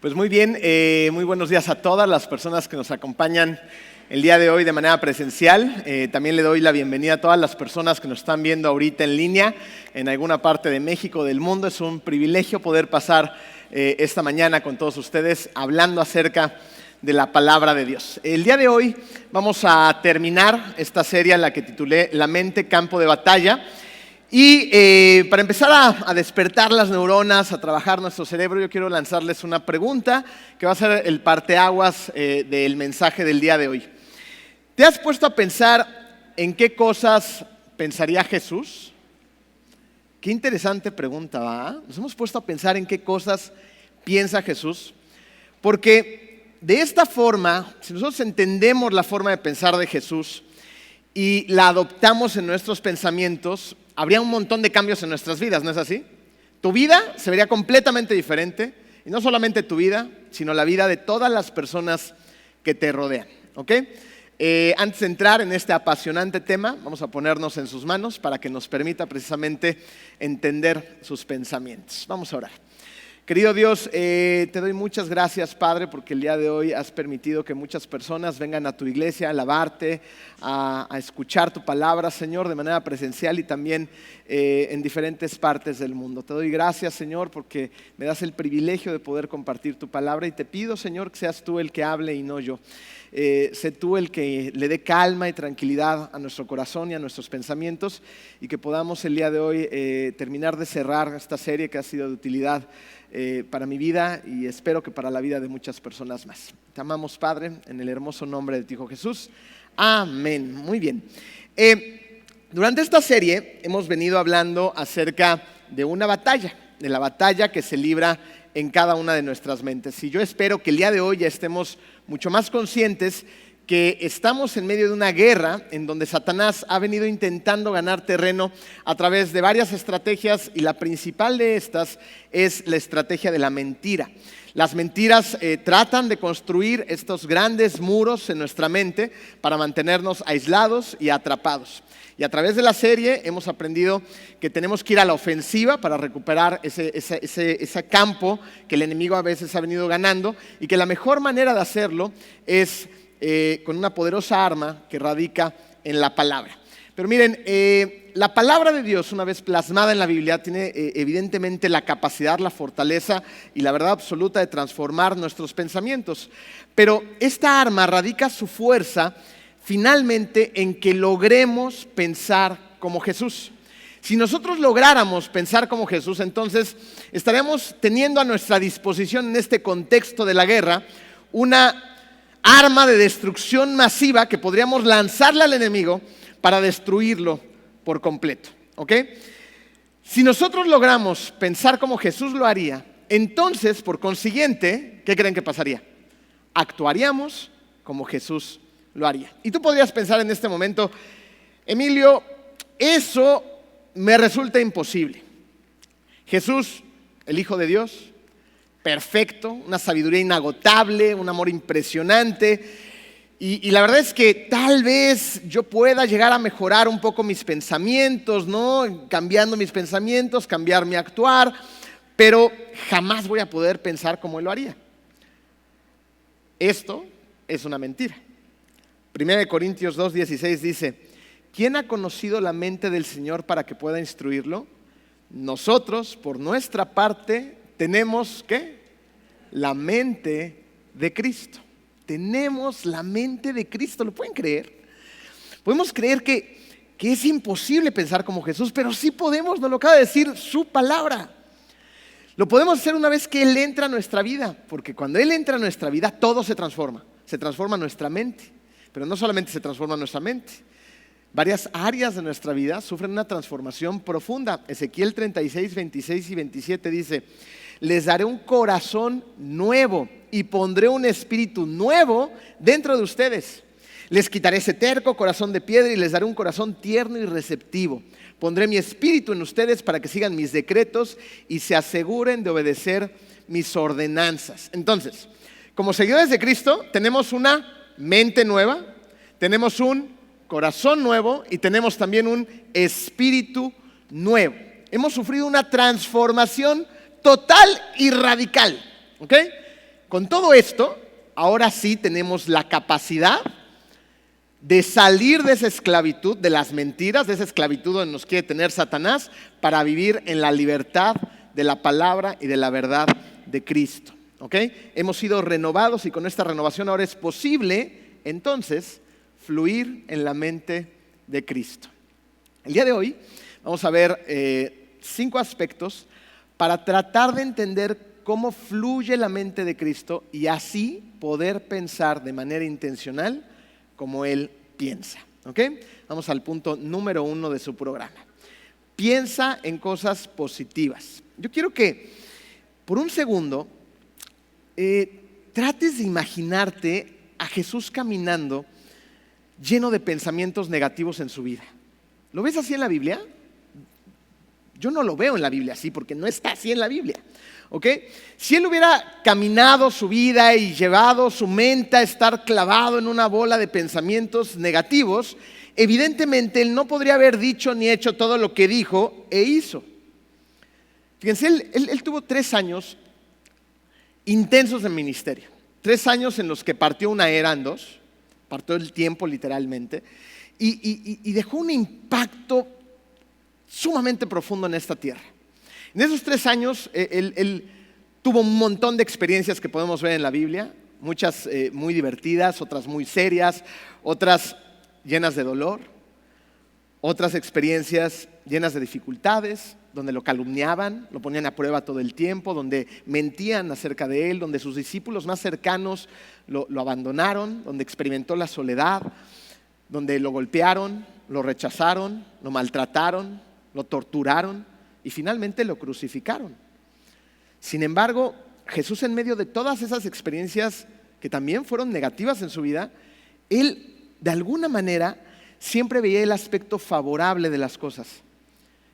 Pues muy bien, muy buenos días a todas las personas que nos acompañan el día de hoy de manera presencial. También le doy la bienvenida a todas las personas que nos están viendo ahorita en línea en alguna parte de México, del mundo. Es un privilegio poder pasar esta mañana con todos ustedes hablando acerca de la palabra de Dios. El día de hoy vamos a terminar esta serie en la que titulé La mente, campo de batalla. Y para empezar a despertar las neuronas, a trabajar nuestro cerebro, yo quiero lanzarles una pregunta que va a ser el parteaguas del mensaje del día de hoy. ¿Te has puesto a pensar en qué cosas pensaría Jesús? Qué interesante pregunta, ¿va? Nos hemos puesto a pensar en qué cosas piensa Jesús, porque de esta forma, si nosotros entendemos la forma de pensar de Jesús y la adoptamos en nuestros pensamientos, habría un montón de cambios en nuestras vidas, ¿no es así? Tu vida se vería completamente diferente, y no solamente tu vida, sino la vida de todas las personas que te rodean, ¿ok? Antes de entrar en este apasionante tema, vamos a ponernos en sus manos para que nos permita precisamente entender sus pensamientos. Vamos a orar. Querido Dios, te doy muchas gracias, Padre, porque el día de hoy has permitido que muchas personas vengan a tu iglesia a alabarte, a escuchar tu palabra, Señor, de manera presencial y también en diferentes partes del mundo. Te doy gracias, Señor, porque me das el privilegio de poder compartir tu palabra y te pido, Señor, que seas tú el que hable y no yo. Sé tú el que le dé calma y tranquilidad a nuestro corazón y a nuestros pensamientos y que podamos el día de hoy terminar de cerrar esta serie que ha sido de utilidad para mi vida y espero que para la vida de muchas personas más. Te amamos, Padre, en el hermoso nombre de tu Hijo Jesús. Amén. Muy bien. Durante esta serie hemos venido hablando acerca de una batalla, de la batalla que se libra en cada una de nuestras mentes. Y yo espero que el día de hoy ya estemos mucho más conscientes que estamos en medio de una guerra en donde Satanás ha venido intentando ganar terreno a través de varias estrategias y la principal de estas es la estrategia de la mentira. Las mentiras tratan de construir estos grandes muros en nuestra mente para mantenernos aislados y atrapados. Y a través de la serie hemos aprendido que tenemos que ir a la ofensiva para recuperar ese campo que el enemigo a veces ha venido ganando y que la mejor manera de hacerlo es con una poderosa arma que radica en la palabra. Pero miren, la palabra de Dios, una vez plasmada en la Biblia, tiene evidentemente la capacidad, la fortaleza y la verdad absoluta de transformar nuestros pensamientos. Pero esta arma radica su fuerza finalmente en que logremos pensar como Jesús. Si nosotros lográramos pensar como Jesús, entonces estaríamos teniendo a nuestra disposición en este contexto de la guerra una arma de destrucción masiva que podríamos lanzarle al enemigo para destruirlo por completo, ¿ok? Si nosotros logramos pensar como Jesús lo haría, entonces, por consiguiente, ¿qué creen que pasaría? Actuaríamos como Jesús lo haría. Y tú podrías pensar en este momento, Emilio, eso me resulta imposible. Jesús, el Hijo de Dios, perfecto, una sabiduría inagotable, un amor impresionante. Y la verdad es que tal vez yo pueda llegar a mejorar un poco mis pensamientos, ¿no? Cambiando mis pensamientos, cambiar mi actuar, pero jamás voy a poder pensar como Él lo haría. Esto es una mentira. 1 Corintios 2:16 dice, ¿quién ha conocido la mente del Señor para que pueda instruirlo? Nosotros, por nuestra parte, tenemos, ¿qué? La mente de Cristo. Tenemos la mente de Cristo, ¿lo pueden creer? Podemos creer que es imposible pensar como Jesús, pero sí podemos, nos lo acaba de decir su palabra. Lo podemos hacer una vez que Él entra a nuestra vida, porque cuando Él entra a nuestra vida, todo se transforma nuestra mente. Pero no solamente se transforma nuestra mente, varias áreas de nuestra vida sufren una transformación profunda. Ezequiel 36, 26 y 27 dice, les daré un corazón nuevo y pondré un espíritu nuevo dentro de ustedes. Les quitaré ese terco corazón de piedra y les daré un corazón tierno y receptivo. Pondré mi espíritu en ustedes para que sigan mis decretos y se aseguren de obedecer mis ordenanzas. Entonces, como seguidores de Cristo, tenemos una mente nueva, tenemos un corazón nuevo y tenemos también un espíritu nuevo. Hemos sufrido una transformación total y radical, ¿ok? con todo esto, ahora sí tenemos la capacidad de salir de esa esclavitud, de las mentiras, de esa esclavitud donde nos quiere tener Satanás, para vivir en la libertad de la palabra y de la verdad de Cristo. ¿Ok? Hemos sido renovados y con esta renovación ahora es posible, entonces, fluir en la mente de Cristo. El día de hoy vamos a ver 5 aspectos para tratar de entender cómo fluye la mente de Cristo y así poder pensar de manera intencional como Él piensa. ¿Ok? Vamos al punto número 1 de su programa. Piensa en cosas positivas. Yo quiero que por un segundo trates de imaginarte a Jesús caminando lleno de pensamientos negativos en su vida. ¿Lo ves así en la Biblia? Yo no lo veo en la Biblia así porque no está así en la Biblia. ¿Ok? Si él hubiera caminado su vida y llevado su mente a estar clavado en una bola de pensamientos negativos, evidentemente él no podría haber dicho ni hecho todo lo que dijo e hizo. Fíjense, él tuvo 3 años intensos en ministerio. 3 años en los que partió una era en 2, partió el tiempo literalmente, y dejó un impacto sumamente profundo en esta tierra. En esos 3 años, él tuvo un montón de experiencias que podemos ver en la Biblia, muchas muy divertidas, otras muy serias, otras llenas de dolor, otras experiencias llenas de dificultades, donde lo calumniaban, lo ponían a prueba todo el tiempo, donde mentían acerca de él, donde sus discípulos más cercanos lo abandonaron, donde experimentó la soledad, donde lo golpearon, lo rechazaron, lo maltrataron, lo torturaron y finalmente lo crucificaron. Sin embargo, Jesús, en medio de todas esas experiencias que también fueron negativas en su vida, él de alguna manera siempre veía el aspecto favorable de las cosas.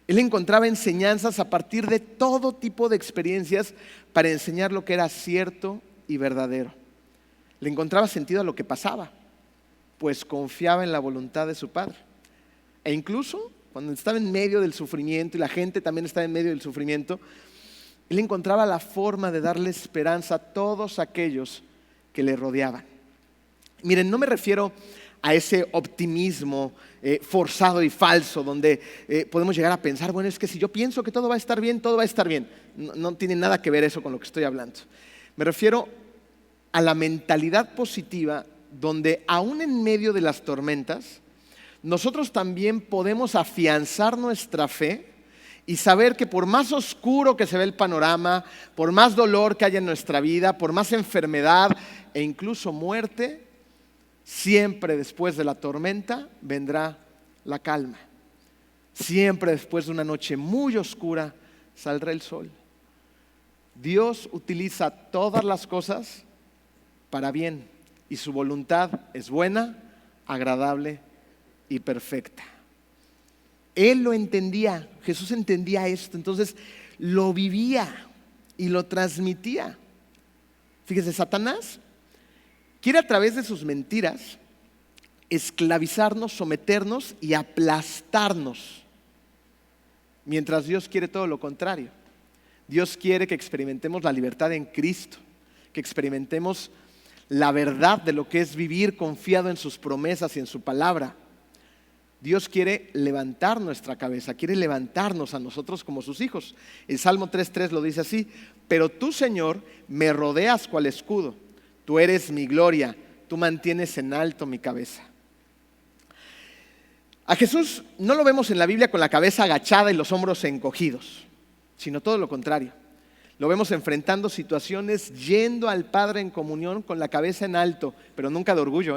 Él encontraba enseñanzas a partir de todo tipo de experiencias para enseñar lo que era cierto y verdadero. Le encontraba sentido a lo que pasaba, pues confiaba en la voluntad de su Padre. E incluso cuando estaba en medio del sufrimiento y la gente también estaba en medio del sufrimiento, él encontraba la forma de darle esperanza a todos aquellos que le rodeaban. Miren, no me refiero a ese optimismo forzado y falso, donde podemos llegar a pensar, bueno, es que si yo pienso que todo va a estar bien, todo va a estar bien. No tiene nada que ver eso con lo que estoy hablando. Me refiero a la mentalidad positiva, donde aún en medio de las tormentas, nosotros también podemos afianzar nuestra fe y saber que por más oscuro que se ve el panorama, por más dolor que haya en nuestra vida, por más enfermedad e incluso muerte, siempre después de la tormenta vendrá la calma. Siempre después de una noche muy oscura saldrá el sol. Dios utiliza todas las cosas para bien y su voluntad es buena, agradable y perfecta. Él lo entendía, Jesús entendía esto, entonces lo vivía y lo transmitía. Fíjese, Satanás quiere a través de sus mentiras esclavizarnos, someternos y aplastarnos, mientras Dios quiere todo lo contrario. Dios quiere que experimentemos la libertad en Cristo, que experimentemos la verdad de lo que es vivir confiado en sus promesas y en su palabra. Dios quiere levantar nuestra cabeza, quiere levantarnos a nosotros como sus hijos. El Salmo 3:3 lo dice así: pero tú, Señor, me rodeas cual escudo. Tú eres mi gloria, tú mantienes en alto mi cabeza. A Jesús no lo vemos en la Biblia con la cabeza agachada y los hombros encogidos, sino todo lo contrario. Lo vemos enfrentando situaciones, yendo al Padre en comunión con la cabeza en alto, pero nunca de orgullo,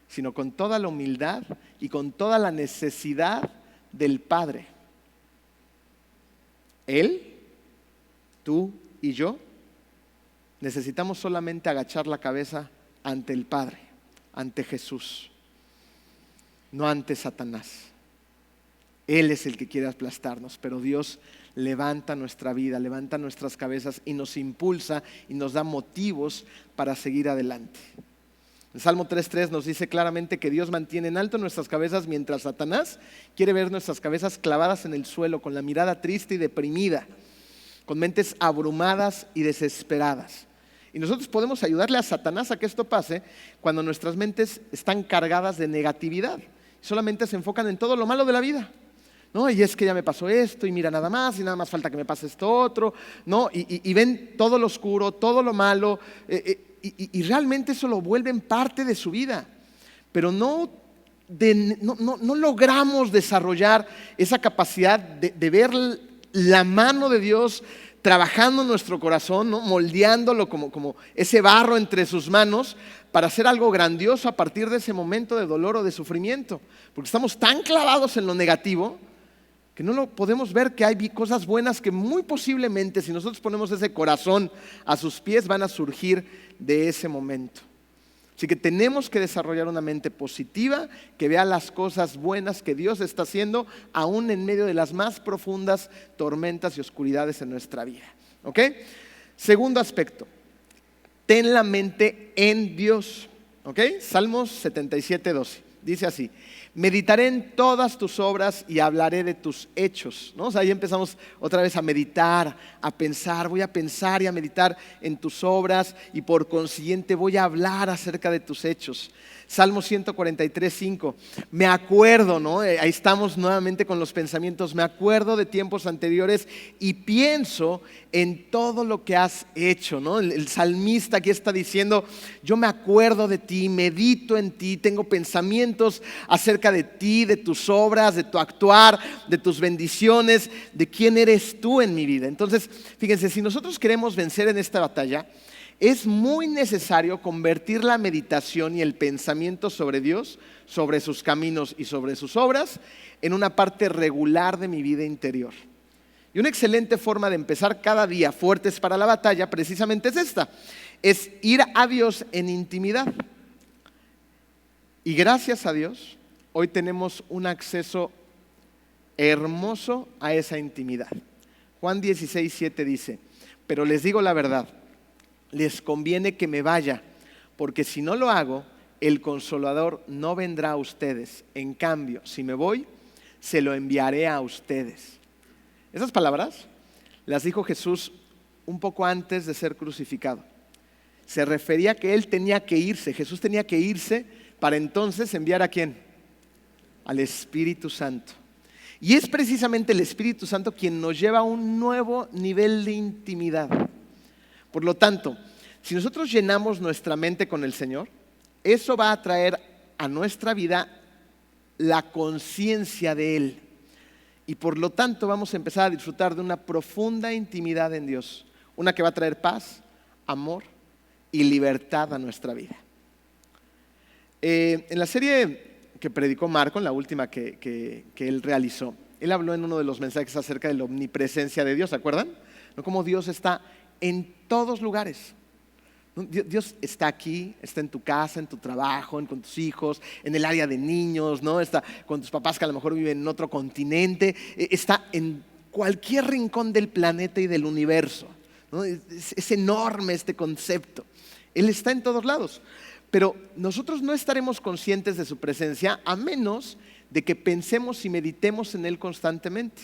sino con toda la humildad y con toda la necesidad del Padre. Él, tú y yo necesitamos solamente agachar la cabeza ante el Padre, ante Jesús, no ante Satanás. Él es el que quiere aplastarnos, pero Dios levanta nuestra vida, levanta nuestras cabezas y nos impulsa y nos da motivos para seguir adelante. El Salmo 3:3 nos dice claramente que Dios mantiene en alto nuestras cabezas, mientras Satanás quiere ver nuestras cabezas clavadas en el suelo, con la mirada triste y deprimida, con mentes abrumadas y desesperadas. Y nosotros podemos ayudarle a Satanás a que esto pase cuando nuestras mentes están cargadas de negatividad. Solamente se enfocan en todo lo malo de la vida. ¿No? Y es que ya me pasó esto, y mira nada más, y nada más falta que me pase esto otro, ¿no? Y ven todo lo oscuro, todo lo malo, y realmente eso lo vuelven parte de su vida. Pero no logramos desarrollar esa capacidad de ver la mano de Dios trabajando en nuestro corazón, ¿no? Moldeándolo como ese barro entre sus manos para hacer algo grandioso a partir de ese momento de dolor o de sufrimiento. Porque estamos tan clavados en lo negativo que no lo podemos ver que hay cosas buenas que muy posiblemente, si nosotros ponemos ese corazón a sus pies, van a surgir de ese momento. Así que tenemos que desarrollar una mente positiva que vea las cosas buenas que Dios está haciendo aún en medio de las más profundas tormentas y oscuridades en nuestra vida. ¿Ok? Segundo aspecto, ten la mente en Dios. ¿Ok? Salmos 77:12. Dice así: meditaré en todas tus obras y hablaré de tus hechos, ¿no? O sea, ahí empezamos otra vez a meditar, a pensar. Voy a pensar y a meditar en tus obras y por consiguiente voy a hablar acerca de tus hechos. Salmo 143:5. Me acuerdo, ¿no? Ahí estamos nuevamente con los pensamientos. Me acuerdo de tiempos anteriores y pienso en todo lo que has hecho, ¿no? El salmista aquí está diciendo: yo me acuerdo de ti, medito en ti, tengo pensamientos acerca de ti, de tus obras, de tu actuar, de tus bendiciones, de quién eres tú en mi vida. Entonces, fíjense, si nosotros queremos vencer en esta batalla, es muy necesario convertir la meditación y el pensamiento sobre Dios, sobre sus caminos y sobre sus obras, en una parte regular de mi vida interior. Y una excelente forma de empezar cada día fuertes para la batalla precisamente es esta: es ir a Dios en intimidad. Y gracias a Dios, hoy tenemos un acceso hermoso a esa intimidad. Juan 16:7 dice: pero les digo la verdad, les conviene que me vaya, porque si no lo hago, el Consolador no vendrá a ustedes. En cambio, si me voy, se lo enviaré a ustedes. Esas palabras las dijo Jesús un poco antes de ser crucificado. Se refería a que Él tenía que irse. Jesús tenía que irse para entonces enviar ¿a quién? Al Espíritu Santo. Y es precisamente el Espíritu Santo quien nos lleva a un nuevo nivel de intimidad. Por lo tanto, si nosotros llenamos nuestra mente con el Señor, eso va a traer a nuestra vida la conciencia de Él. Y por lo tanto vamos a empezar a disfrutar de una profunda intimidad en Dios. Una que va a traer paz, amor y libertad a nuestra vida. En la serie que predicó Marco, en la última que él realizó, él habló en uno de los mensajes acerca de la omnipresencia de Dios, ¿se acuerdan? ¿No? Cómo Dios está en todos lugares. Dios está aquí, está en tu casa, en tu trabajo, con tus hijos, en el área de niños, ¿no? Está con tus papás que a lo mejor viven en otro continente, está en cualquier rincón del planeta y del universo, ¿no? Es enorme este concepto. Él está en todos lados, pero nosotros no estaremos conscientes de su presencia a menos de que pensemos y meditemos en Él constantemente.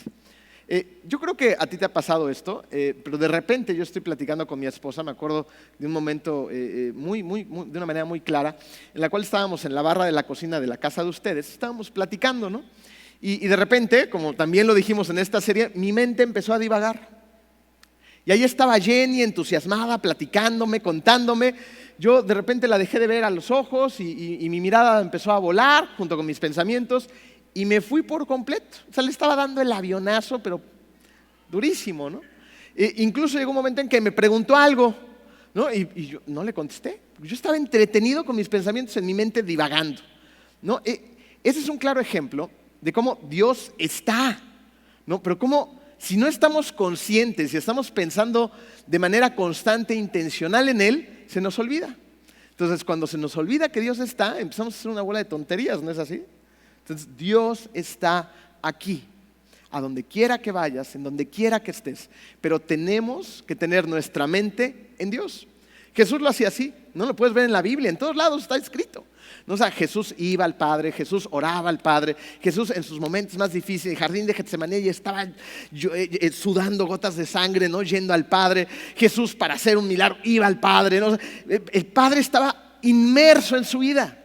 Yo creo que a ti te ha pasado esto, pero de repente yo estoy platicando con mi esposa. Me acuerdo de un momento de una manera muy clara, en la cual estábamos en la barra de la cocina de la casa de ustedes, estábamos platicando, ¿no? Y de repente, como también lo dijimos en esta serie, mi mente empezó a divagar. Y ahí estaba Jenny entusiasmada, platicándome, contándome. Yo de repente la dejé de ver a los ojos y mi mirada empezó a volar junto con mis pensamientos. Y me fui por completo. O sea, le estaba dando el avionazo, pero durísimo, ¿no? Incluso llegó un momento en que me preguntó algo, ¿no? Y yo no le contesté. Yo estaba entretenido con mis pensamientos en mi mente divagando, ¿no? Ese es un claro ejemplo de cómo Dios está, ¿no? Pero cómo, si no estamos conscientes, si estamos pensando de manera constante e intencional en Él, se nos olvida. Entonces, cuando se nos olvida que Dios está, empezamos a hacer una bola de tonterías, ¿no es así? Entonces, Dios está aquí, a donde quiera que vayas, en donde quiera que estés, pero tenemos que tener nuestra mente en Dios. Jesús lo hacía así, no lo puedes ver en la Biblia, en todos lados está escrito. ¿No? O sea, Jesús iba al Padre, Jesús oraba al Padre, Jesús en sus momentos más difíciles, en el jardín de Getsemaní, y estaba sudando gotas de sangre, ¿no? Yendo al Padre. Jesús, para hacer un milagro, iba al Padre, ¿no? El Padre estaba inmerso en su vida.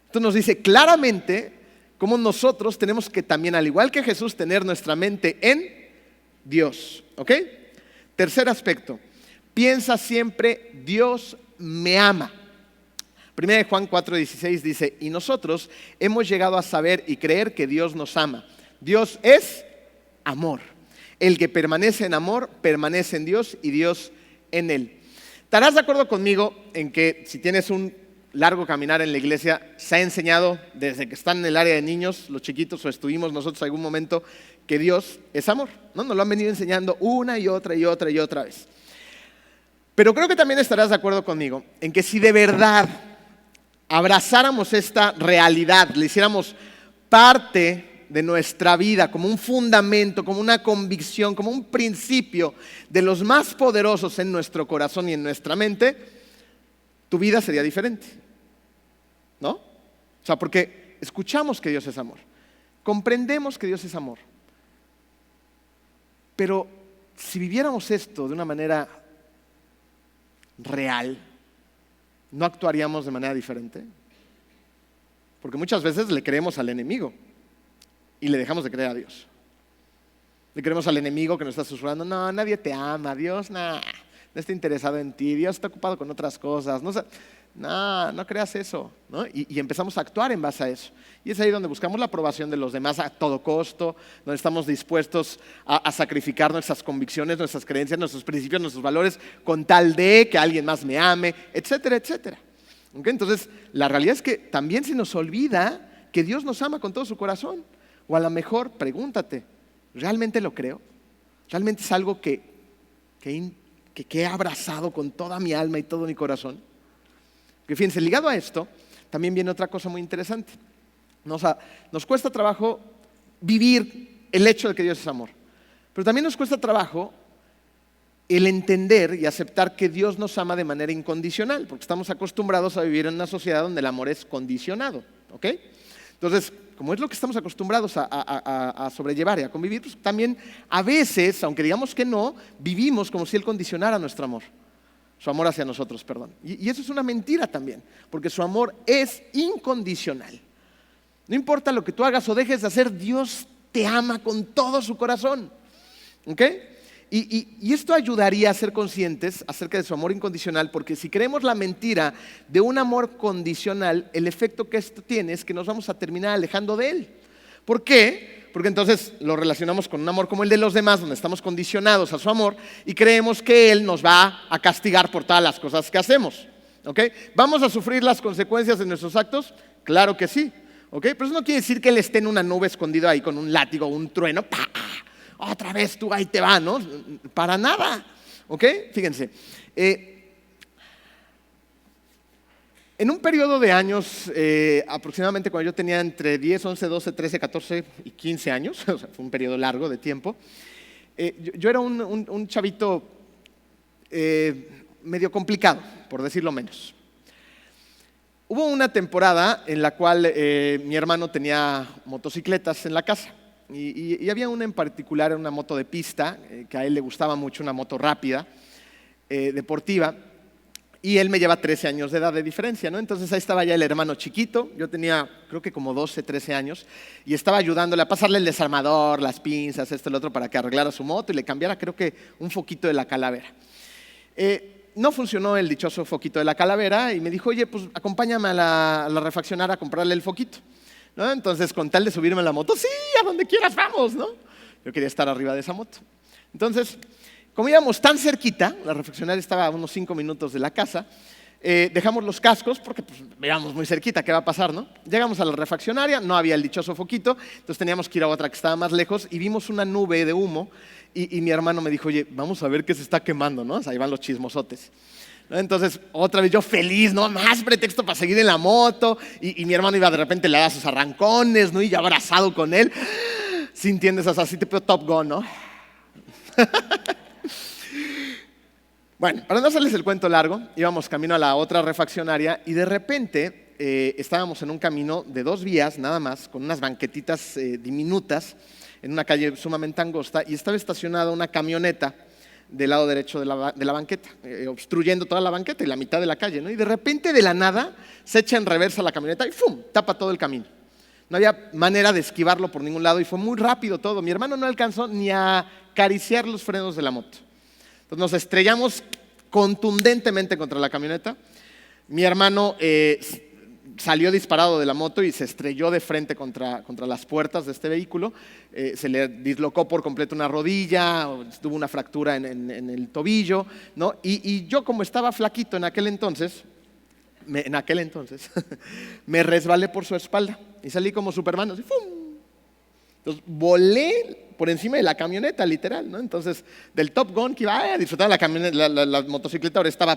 Entonces nos dice claramente cómo nosotros tenemos que también, al igual que Jesús, tener nuestra mente en Dios. ¿Ok? Tercer aspecto, piensa siempre, Dios me ama. 1 Juan 4:16 dice, y nosotros hemos llegado a saber y creer que Dios nos ama. Dios es amor. El que permanece en amor, permanece en Dios y Dios en él. ¿Estarás de acuerdo conmigo en que si tienes un largo caminar en la iglesia, se ha enseñado desde que están en el área de niños, los chiquitos, o estuvimos nosotros en algún momento, que Dios es amor, ¿no? Nos lo han venido enseñando una y otra y otra y otra vez. Pero creo que también estarás de acuerdo conmigo en que si de verdad abrazáramos esta realidad, le hiciéramos parte de nuestra vida, como un fundamento, como una convicción, como un principio de los más poderosos en nuestro corazón y en nuestra mente, tu vida sería diferente, ¿no? O sea, porque escuchamos que Dios es amor, comprendemos que Dios es amor, pero si viviéramos esto de una manera real, ¿no actuaríamos de manera diferente? Porque muchas veces le creemos al enemigo y le dejamos de creer a Dios. Le creemos al enemigo que nos está susurrando, no, nadie te ama, Dios no está interesado en ti, Dios está ocupado con otras cosas. No creas eso, ¿no? Y empezamos a actuar en base a eso. Y es ahí donde buscamos la aprobación de los demás a todo costo, donde estamos dispuestos a sacrificar nuestras convicciones, nuestras creencias, nuestros principios, nuestros valores, con tal de que alguien más me ame, etcétera, etcétera. ¿Okay? Entonces, la realidad es que también se nos olvida que Dios nos ama con todo su corazón. O a lo mejor, pregúntate, ¿realmente lo creo? ¿Realmente es algo que he abrazado con toda mi alma y todo mi corazón? Que fíjense, ligado a esto, también viene otra cosa muy interesante. Nos cuesta trabajo vivir el hecho de que Dios es amor, pero también nos cuesta trabajo el entender y aceptar que Dios nos ama de manera incondicional, porque estamos acostumbrados a vivir en una sociedad donde el amor es condicionado, ¿ok? Entonces, como es lo que estamos acostumbrados a sobrellevar y a convivir, pues también a veces, aunque digamos que no, vivimos como si Él condicionara nuestro amor. Su amor hacia nosotros, perdón. Y eso es una mentira también, porque su amor es incondicional. No importa lo que tú hagas o dejes de hacer, Dios te ama con todo su corazón. ¿Ok? Y esto ayudaría a ser conscientes acerca de su amor incondicional, porque si creemos la mentira de un amor condicional, el efecto que esto tiene es que nos vamos a terminar alejando de Él. ¿Por qué? Porque entonces lo relacionamos con un amor como el de los demás, donde estamos condicionados a su amor y creemos que Él nos va a castigar por todas las cosas que hacemos. ¿Ok? ¿Vamos a sufrir las consecuencias de nuestros actos? Claro que sí. ¿Ok? Pero eso no quiere decir que Él esté en una nube escondido ahí con un látigo o un trueno. ¡Pah! Otra vez tú, ahí te va, ¿no? Para nada. ¿Ok? Fíjense. En un periodo de años, aproximadamente cuando yo tenía entre 10, 11, 12, 13, 14 y 15 años, o sea, fue un periodo largo de tiempo, yo era un chavito medio complicado, por decirlo menos. Hubo una temporada en la cual mi hermano tenía motocicletas en la casa y había una en particular, una moto de pista, que a él le gustaba mucho, una moto rápida, deportiva. Y él me lleva 13 años de edad de diferencia, ¿no? Entonces ahí estaba ya el hermano chiquito, yo tenía creo que como 12, 13 años, y estaba ayudándole a pasarle el desarmador, las pinzas, esto y lo otro, para que arreglara su moto y le cambiara creo que un foquito de la calavera. No funcionó el dichoso foquito de la calavera y me dijo, oye, pues acompáñame a la refaccionaria a comprarle el foquito, ¿no? Entonces con tal de subirme a la moto, sí, a donde quieras vamos, ¿no? Yo quería estar arriba de esa moto. Entonces, como íbamos tan cerquita, la refaccionaria estaba a unos 5 minutos de la casa, dejamos los cascos porque pues, íbamos muy cerquita, ¿qué va a pasar, no? Llegamos a la refaccionaria, no había el dichoso foquito, entonces teníamos que ir a otra que estaba más lejos y vimos una nube de humo y mi hermano me dijo, oye, vamos a ver qué se está quemando, ¿no? O sea, ahí van los chismosotes. ¿No? Entonces, otra vez yo feliz, ¿no? Más pretexto para seguir en la moto y mi hermano iba de repente, le daba sus arrancones, ¿no? Y yo abrazado con él, si entiendes, o sea, así tipo Top Gun, ¿no? Bueno, para no hacerles el cuento largo, íbamos camino a la otra refaccionaria y de repente estábamos en un camino de 2 vías nada más, con unas banquetitas diminutas, en una calle sumamente angosta, y estaba estacionada una camioneta del lado derecho de la banqueta, obstruyendo toda la banqueta y la mitad de la calle, ¿no? Y de repente, de la nada, se echa en reversa la camioneta y ¡fum!, tapa todo el camino. No había manera de esquivarlo por ningún lado y fue muy rápido todo. Mi hermano no alcanzó ni a acariciar los frenos de la moto. Entonces nos estrellamos contundentemente contra la camioneta. Mi hermano salió disparado de la moto y se estrelló de frente contra las puertas de este vehículo. Se le dislocó por completo una rodilla, tuvo una fractura en el tobillo, ¿no? Y yo, como estaba flaquito en aquel entonces, me resbalé por su espalda y salí como Superman, así, ¡fum! Entonces volé por encima de la camioneta, literal, ¿no? Entonces, del Top Gun que iba a disfrutar la camioneta, la motocicleta ahora estaba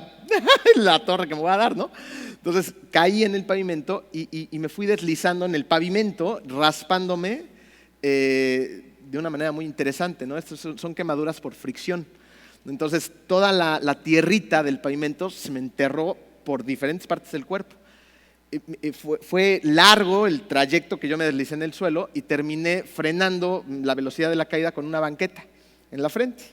en la torre que me voy a dar, ¿no? Entonces caí en el pavimento y me fui deslizando en el pavimento, raspándome de una manera muy interesante, ¿no? Estas son quemaduras por fricción. Entonces toda la tierrita del pavimento se me enterró por diferentes partes del cuerpo. Fue largo el trayecto que yo me deslicé en el suelo y terminé frenando la velocidad de la caída con una banqueta en la frente.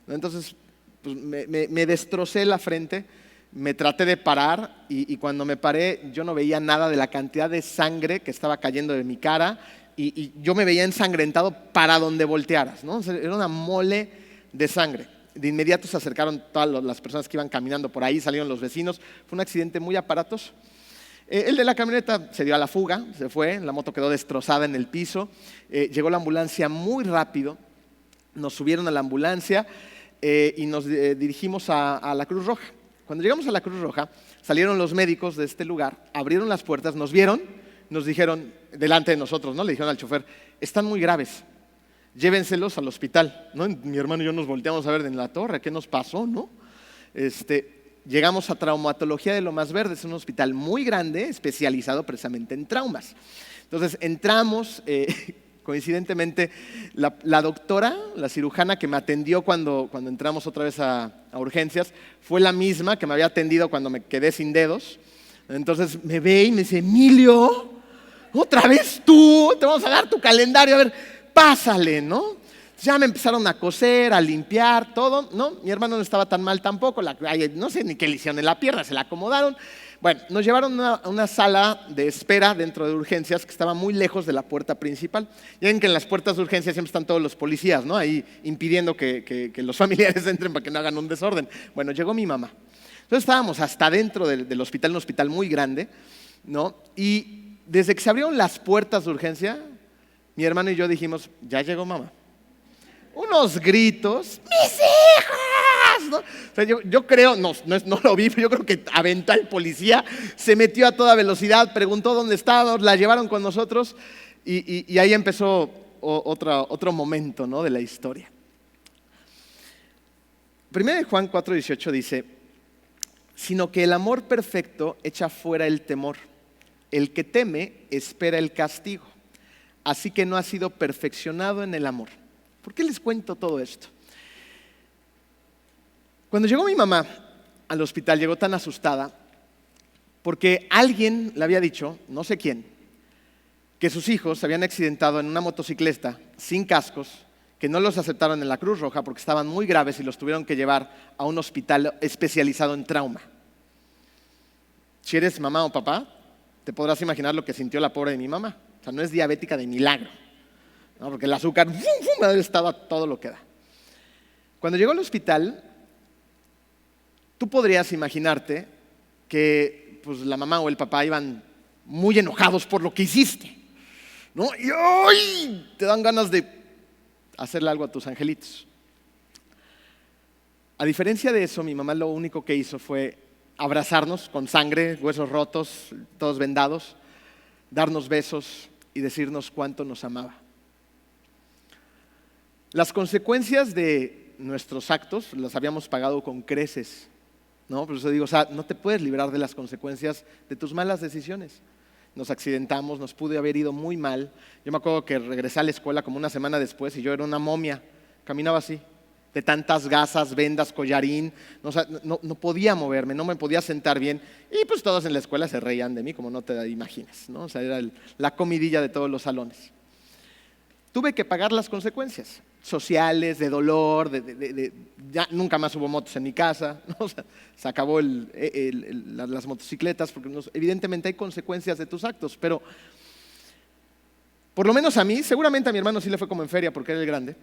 Entonces pues, me destrocé la frente, me traté de parar y cuando me paré yo no veía nada de la cantidad de sangre que estaba cayendo de mi cara y yo me veía ensangrentado para donde voltearas, ¿no? O sea, era una mole de sangre. De inmediato se acercaron todas las personas que iban caminando por ahí, salieron los vecinos. Fue un accidente muy aparatoso. El de la camioneta se dio a la fuga, se fue, la moto quedó destrozada en el piso. Llegó la ambulancia muy rápido, nos subieron a la ambulancia y nos dirigimos a la Cruz Roja. Cuando llegamos a la Cruz Roja, salieron los médicos de este lugar, abrieron las puertas, nos vieron, nos dijeron, delante de nosotros, ¿no? Le dijeron al chofer, están muy graves, llévenselos al hospital, ¿no? Mi hermano y yo nos volteamos a ver en la torre, ¿qué nos pasó, no? Llegamos a traumatología de Lomas Verdes, un hospital muy grande, especializado precisamente en traumas. Entonces entramos, coincidentemente, la doctora, la cirujana que me atendió cuando entramos otra vez a urgencias, fue la misma que me había atendido cuando me quedé sin dedos. Entonces me ve y me dice, Emilio, ¿otra vez tú? Te vamos a dar tu calendario, a ver, pásale, ¿no? Ya me empezaron a coser, a limpiar, todo, ¿no? Mi hermano no estaba tan mal tampoco, no sé ni qué le hicieron en la pierna, se la acomodaron. Bueno, nos llevaron a una sala de espera dentro de urgencias que estaba muy lejos de la puerta principal. Ya ven que en las puertas de urgencias siempre están todos los policías, ¿no? Ahí impidiendo que los familiares entren para que no hagan un desorden. Bueno, llegó mi mamá. Entonces estábamos hasta dentro del hospital, un hospital muy grande, ¿no? Y desde que se abrieron las puertas de urgencia, mi hermano y yo dijimos, ya llegó mamá. Unos gritos, ¡mis hijos! ¿No? O sea, yo creo, no lo vi, pero yo creo que aventó al policía, se metió a toda velocidad, preguntó dónde estábamos, la llevaron con nosotros y ahí empezó otro momento, ¿no? De la historia. 1 Juan 4:18 dice, sino que el amor perfecto echa fuera el temor. El que teme espera el castigo, así que no ha sido perfeccionado en el amor. ¿Por qué les cuento todo esto? Cuando llegó mi mamá al hospital, llegó tan asustada porque alguien le había dicho, no sé quién, que sus hijos se habían accidentado en una motocicleta sin cascos, que no los aceptaron en la Cruz Roja porque estaban muy graves y los tuvieron que llevar a un hospital especializado en trauma. Si eres mamá o papá, te podrás imaginar lo que sintió la pobre de mi mamá. O sea, no es diabética de milagro, ¿no? Porque el azúcar estaba todo lo que da. Cuando llegó al hospital, tú podrías imaginarte que pues, la mamá o el papá iban muy enojados por lo que hiciste, ¿no? Y ¡ay! Te dan ganas de hacerle algo a tus angelitos. A diferencia de eso, mi mamá lo único que hizo fue abrazarnos con sangre, huesos rotos, todos vendados, darnos besos y decirnos cuánto nos amaba. Las consecuencias de nuestros actos las habíamos pagado con creces, ¿no? Por eso digo, o sea, no te puedes librar de las consecuencias de tus malas decisiones. Nos accidentamos, nos pude haber ido muy mal. Yo me acuerdo que regresé a la escuela como una semana después y yo era una momia, caminaba así. de tantas gasas, vendas, collarín. O sea, no podía moverme, no me podía sentar bien. Y pues todos en la escuela se reían de mí, como no te imaginas, ¿no? O sea, era la comidilla de todos los salones. Tuve que pagar las consecuencias sociales, de dolor, ya nunca más hubo motos en mi casa, ¿no? O sea, se acabó las motocicletas, porque evidentemente hay consecuencias de tus actos, pero por lo menos a mí, seguramente a mi hermano sí le fue como en feria porque era el grande,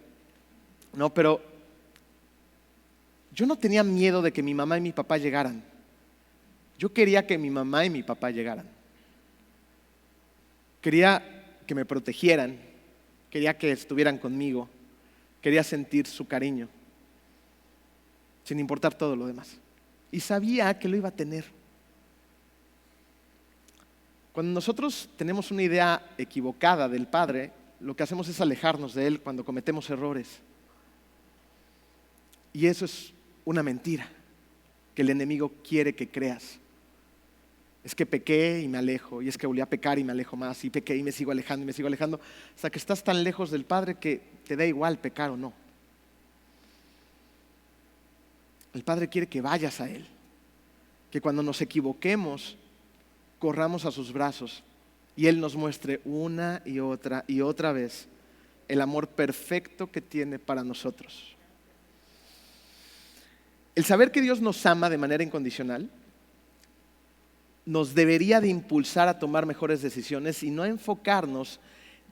¿no? Pero yo no tenía miedo de que mi mamá y mi papá llegaran. Yo quería que mi mamá y mi papá llegaran. Quería que me protegieran, quería que estuvieran conmigo, quería sentir su cariño, sin importar todo lo demás. Y sabía que lo iba a tener. Cuando nosotros tenemos una idea equivocada del Padre, lo que hacemos es alejarnos de Él cuando cometemos errores. Y eso es una mentira que el enemigo quiere que creas. Es que pequé y me alejo, y es que volví a pecar y me alejo más, y pequé y me sigo alejando y me sigo alejando, hasta que estás tan lejos del Padre que te da igual pecar o no. El Padre quiere que vayas a Él, que cuando nos equivoquemos, corramos a sus brazos y Él nos muestre una y otra vez el amor perfecto que tiene para nosotros. El saber que Dios nos ama de manera incondicional nos debería de impulsar a tomar mejores decisiones y no a enfocarnos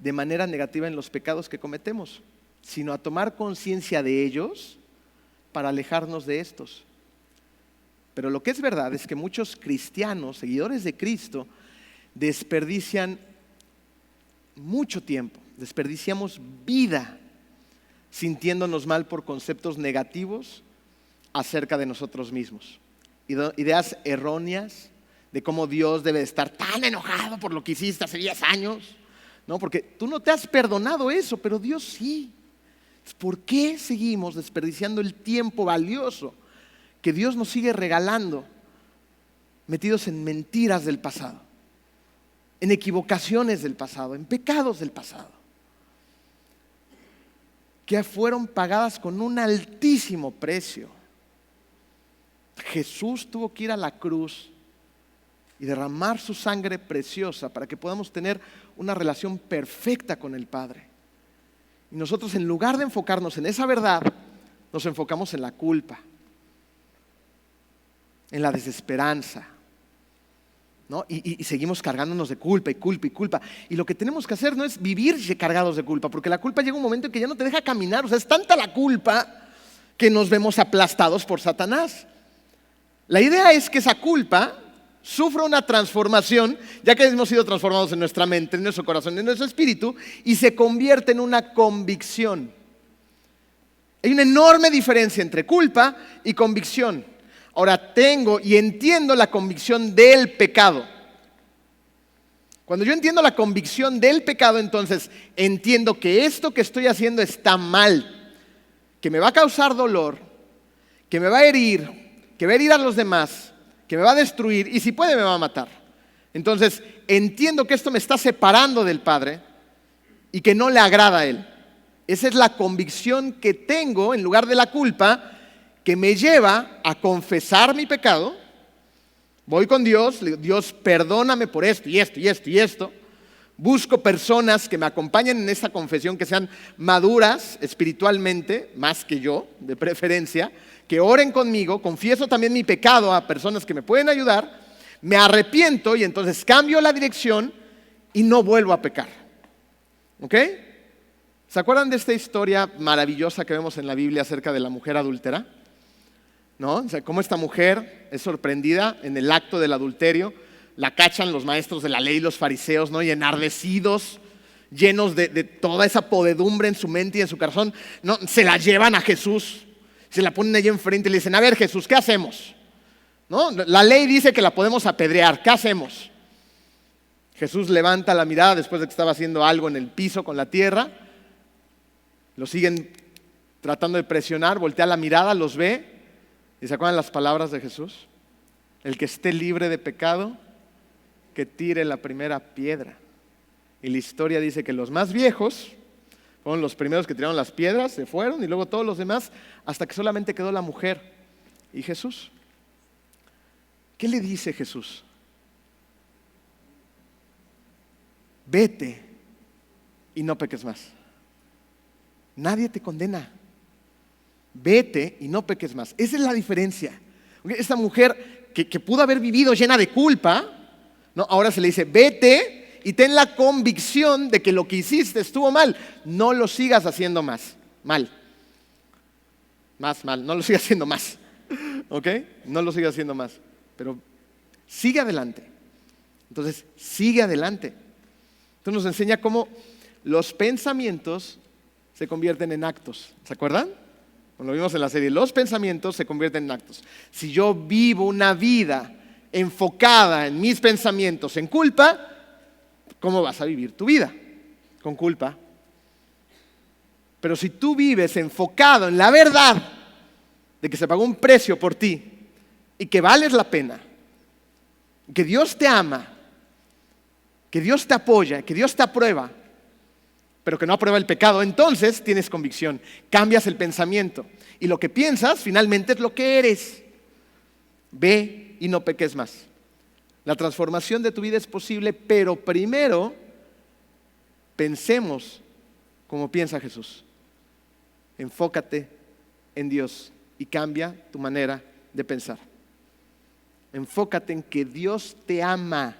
de manera negativa en los pecados que cometemos, sino a tomar conciencia de ellos para alejarnos de estos. Pero lo que es verdad es que muchos cristianos, seguidores de Cristo, desperdician mucho tiempo, desperdiciamos vida sintiéndonos mal por conceptos negativos acerca de nosotros mismos. Ideas erróneas de cómo Dios debe de estar tan enojado por lo que hiciste hace 10 años, ¿no? Porque tú no te has perdonado eso, pero Dios sí. ¿Por qué seguimos desperdiciando el tiempo valioso que Dios nos sigue regalando, metidos en mentiras del pasado, en equivocaciones del pasado, en pecados del pasado, que fueron pagadas con un altísimo precio? Jesús tuvo que ir a la cruz y derramar su sangre preciosa para que podamos tener una relación perfecta con el Padre. Y nosotros, en lugar de enfocarnos en esa verdad, nos enfocamos en la culpa, en la desesperanza, ¿no? Y seguimos cargándonos de culpa y culpa y culpa. Y lo que tenemos que hacer no es vivir cargados de culpa, porque la culpa llega un momento en que ya no te deja caminar. O sea, es tanta la culpa que nos vemos aplastados por Satanás. La idea es que esa culpa sufra una transformación, ya que hemos sido transformados en nuestra mente, en nuestro corazón, en nuestro espíritu, y se convierte en una convicción. Hay una enorme diferencia entre culpa y convicción. Ahora tengo y entiendo la convicción del pecado. Cuando yo entiendo la convicción del pecado, entonces entiendo que esto que estoy haciendo está mal, que me va a causar dolor, que me va a herir, que va a herir a los demás, que me va a destruir y si puede me va a matar. Entonces entiendo que esto me está separando del Padre y que no le agrada a Él. Esa es la convicción que tengo en lugar de la culpa, que me lleva a confesar mi pecado. Voy con Dios, le digo: Dios, perdóname por esto y esto y esto y esto. Busco personas que me acompañen en esta confesión, que sean maduras espiritualmente, más que yo, de preferencia, que oren conmigo. Confieso también mi pecado a personas que me pueden ayudar. Me arrepiento y entonces cambio la dirección y no vuelvo a pecar. ¿Ok? ¿Se acuerdan de esta historia maravillosa que vemos en la Biblia acerca de la mujer adúltera? ¿No? O sea, cómo esta mujer es sorprendida en el acto del adulterio. La cachan los maestros de la ley, los fariseos, ¿no? Y enardecidos, llenos de toda esa podedumbre en su mente y en su corazón, ¿no? Se la llevan a Jesús, se la ponen allí enfrente y le dicen: a ver, Jesús, ¿qué hacemos? ¿No? La ley dice que la podemos apedrear, ¿qué hacemos? Jesús levanta la mirada después de que estaba haciendo algo en el piso con la tierra. Lo siguen tratando de presionar, voltea la mirada, los ve. ¿Y se acuerdan las palabras de Jesús? El que esté libre de pecado, que tire la primera piedra. Y la historia dice que los más viejos Fueron los primeros que tiraron las piedras, se fueron, y luego todos los demás, hasta que solamente quedó la mujer y Jesús. ¿Qué le dice Jesús? Vete y no peques más. Nadie te condena. Vete y no peques más. Esa es la diferencia. Esta mujer que pudo haber vivido llena de culpa, ¿no? Ahora se le dice, vete y ten la convicción de que lo que hiciste estuvo mal. No lo sigas haciendo más mal. Más mal, no lo sigas haciendo más. ¿Ok? No lo sigas haciendo más. Pero sigue adelante. Entonces, sigue adelante. Esto nos enseña cómo los pensamientos se convierten en actos. ¿Se acuerdan? Lo vimos en la serie. Los pensamientos se convierten en actos. Si yo vivo una vida enfocada en mis pensamientos en culpa, ¿cómo vas a vivir tu vida? Con culpa. Pero si tú vives enfocado en la verdad de que se pagó un precio por ti y que vales la pena, que Dios te ama, que Dios te apoya, que Dios te aprueba, pero que no aprueba el pecado, entonces tienes convicción, cambias el pensamiento y lo que piensas finalmente es lo que eres. Ve y no peques más. La transformación de tu vida es posible, pero primero pensemos como piensa Jesús. Enfócate en Dios y cambia tu manera de pensar. Enfócate en que Dios te ama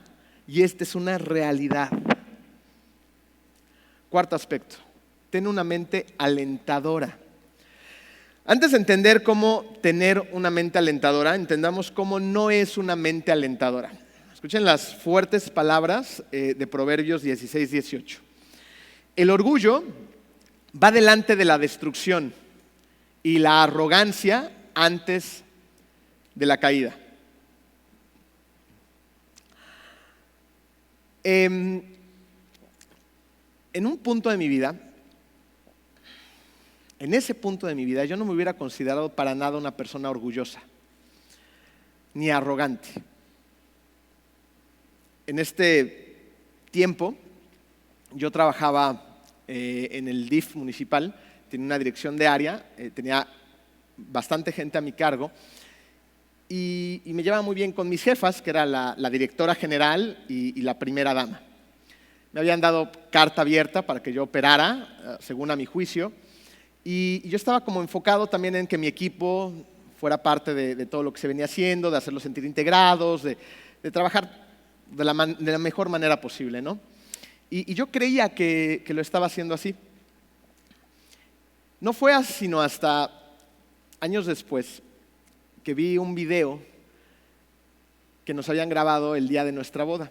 y esta es una realidad. Cuarto aspecto, ten una mente alentadora. Antes de entender cómo tener una mente alentadora, entendamos cómo no es una mente alentadora. Escuchen las fuertes palabras de Proverbios 16-18. El orgullo va delante de la destrucción y la arrogancia antes de la caída. En un punto de mi vida, en ese punto de mi vida, yo no me hubiera considerado para nada una persona orgullosa, ni arrogante. En este tiempo, yo trabajaba en el DIF municipal, tenía una dirección de área, tenía bastante gente a mi cargo, y me llevaba muy bien con mis jefas, que era la directora general y la primera dama. Me habían dado carta abierta para que yo operara, según a mi juicio, y yo estaba como enfocado también en que mi equipo fuera parte de todo lo que se venía haciendo, de hacerlos sentir integrados, de trabajar de la mejor manera posible, ¿no? Y yo creía que lo estaba haciendo así. No fue sino hasta años después que vi un video que nos habían grabado el día de nuestra boda.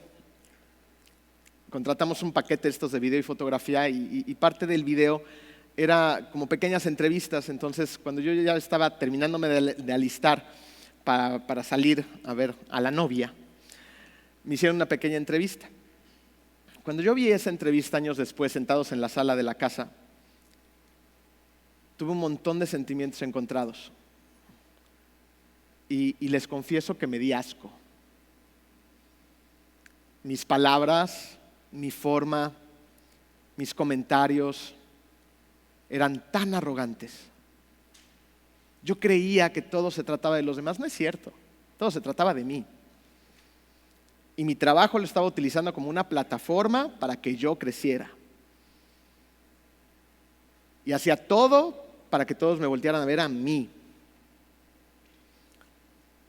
Contratamos un paquete estos de video y fotografía y parte del video era como pequeñas entrevistas. Entonces, cuando yo ya estaba terminándome de alistar para salir a ver a la novia, me hicieron una pequeña entrevista. Cuando yo vi esa entrevista años después, sentados en la sala de la casa, tuve un montón de sentimientos encontrados. Y les confieso que me di asco. Mis palabras, mi forma, mis comentarios eran tan arrogantes. Yo creía que todo se trataba de los demás. No es cierto, todo se trataba de mí. Y mi trabajo lo estaba utilizando como una plataforma para que yo creciera. Y hacía todo para que todos me voltearan a ver a mí.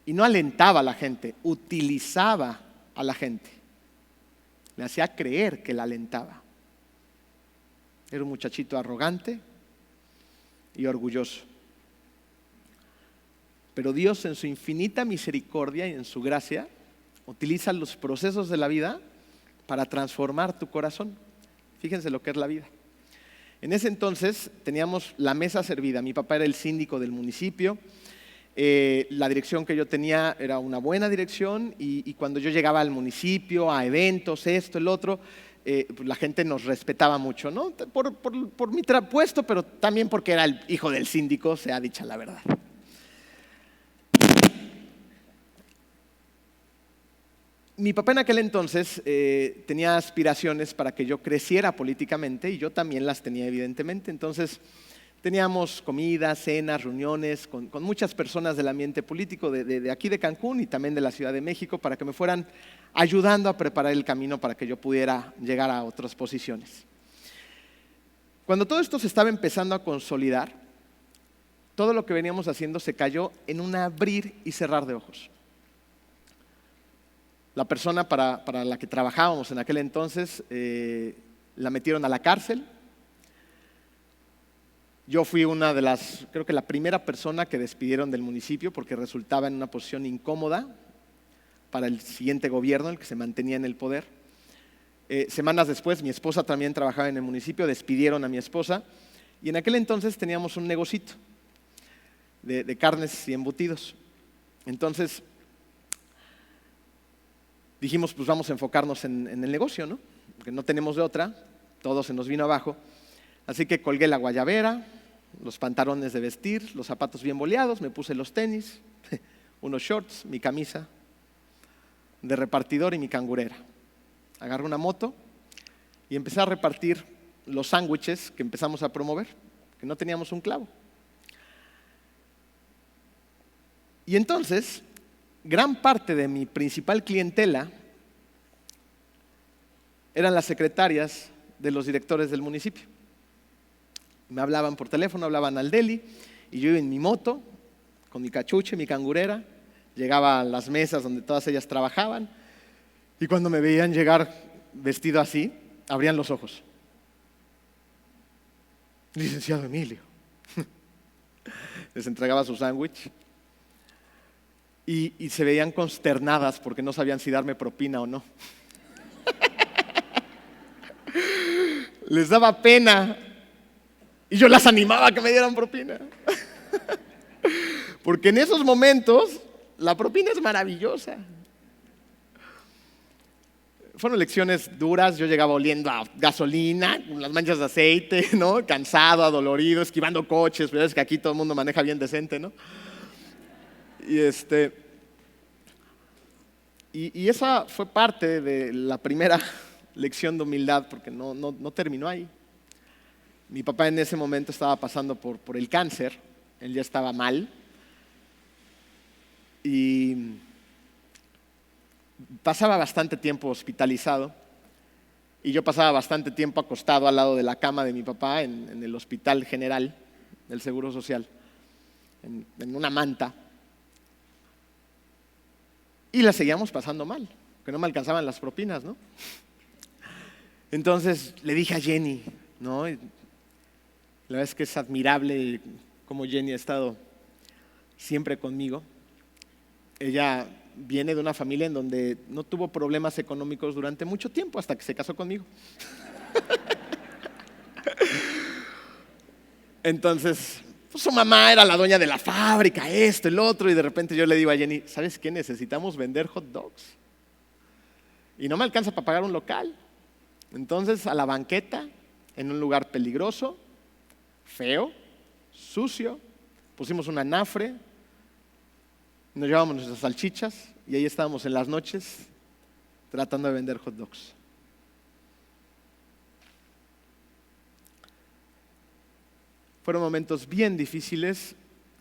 Y no alentaba a la gente, utilizaba a la gente. Le hacía creer que la alentaba. Era un muchachito arrogante y orgulloso. Pero Dios, en su infinita misericordia y en su gracia, utiliza los procesos de la vida para transformar tu corazón. Fíjense lo que es la vida. En ese entonces teníamos la mesa servida. Mi papá era el síndico del municipio. La dirección que yo tenía era una buena dirección y cuando yo llegaba al municipio, a eventos, esto, el otro, pues la gente nos respetaba mucho, ¿no? Por mi puesto, pero también porque era el hijo del síndico, sea dicha la verdad. Mi papá en aquel entonces tenía aspiraciones para que yo creciera políticamente y yo también las tenía evidentemente. Entonces teníamos comidas, cenas, reuniones con muchas personas del ambiente político de aquí de Cancún y también de la Ciudad de México para que me fueran ayudando a preparar el camino para que yo pudiera llegar a otras posiciones. Cuando todo esto se estaba empezando a consolidar, todo lo que veníamos haciendo se cayó en un abrir y cerrar de ojos. La persona para la que trabajábamos en aquel entonces la metieron a la cárcel. Yo fui creo que la primera persona que despidieron del municipio porque resultaba en una posición incómoda para el siguiente gobierno, el que se mantenía en el poder. Semanas después, mi esposa también trabajaba en el municipio, despidieron a mi esposa y en aquel entonces teníamos un negocito de carnes y embutidos. Entonces dijimos, pues vamos a enfocarnos en el negocio, ¿no? Porque no tenemos de otra, todo se nos vino abajo. Así que colgué la guayabera, los pantalones de vestir, los zapatos bien boleados, me puse los tenis, unos shorts, mi camisa de repartidor y mi cangurera. Agarré una moto y empecé a repartir los sándwiches que empezamos a promover, que no teníamos un clavo. Y entonces, gran parte de mi principal clientela eran las secretarias de los directores del municipio. Me hablaban por teléfono, hablaban al deli, y yo iba en mi moto, con mi cachucha y mi cangurera, llegaba a las mesas donde todas ellas trabajaban, y cuando me veían llegar vestido así, abrían los ojos. Licenciado Emilio. Les entregaba su sándwich, y se veían consternadas porque no sabían si darme propina o no. Les daba pena y yo las animaba a que me dieran propina. Porque en esos momentos la propina es maravillosa. Fueron lecciones duras, yo llegaba oliendo a gasolina, con las manchas de aceite, ¿no? Cansado, adolorido, esquivando coches, pero es que aquí todo el mundo maneja bien decente, ¿no? Y esa fue parte de la primera lección de humildad, porque no terminó ahí. Mi papá en ese momento estaba pasando por el cáncer, él ya estaba mal, y pasaba bastante tiempo hospitalizado, y yo pasaba bastante tiempo acostado al lado de la cama de mi papá en el Hospital General del Seguro Social, en una manta. Y la seguíamos pasando mal, que no me alcanzaban las propinas, ¿no? Entonces le dije a Jenny, ¿no? Y la verdad es que es admirable cómo Jenny ha estado siempre conmigo. Ella viene de una familia en donde no tuvo problemas económicos durante mucho tiempo, hasta que se casó conmigo. Entonces, pues su mamá era la dueña de la fábrica, esto, el otro, y de repente yo le digo a Jenny, ¿sabes qué? Necesitamos vender hot dogs. Y no me alcanza para pagar un local. Entonces, a la banqueta, en un lugar peligroso, feo, sucio, pusimos un anafre, nos llevábamos nuestras salchichas y ahí estábamos en las noches tratando de vender hot dogs. Fueron momentos bien difíciles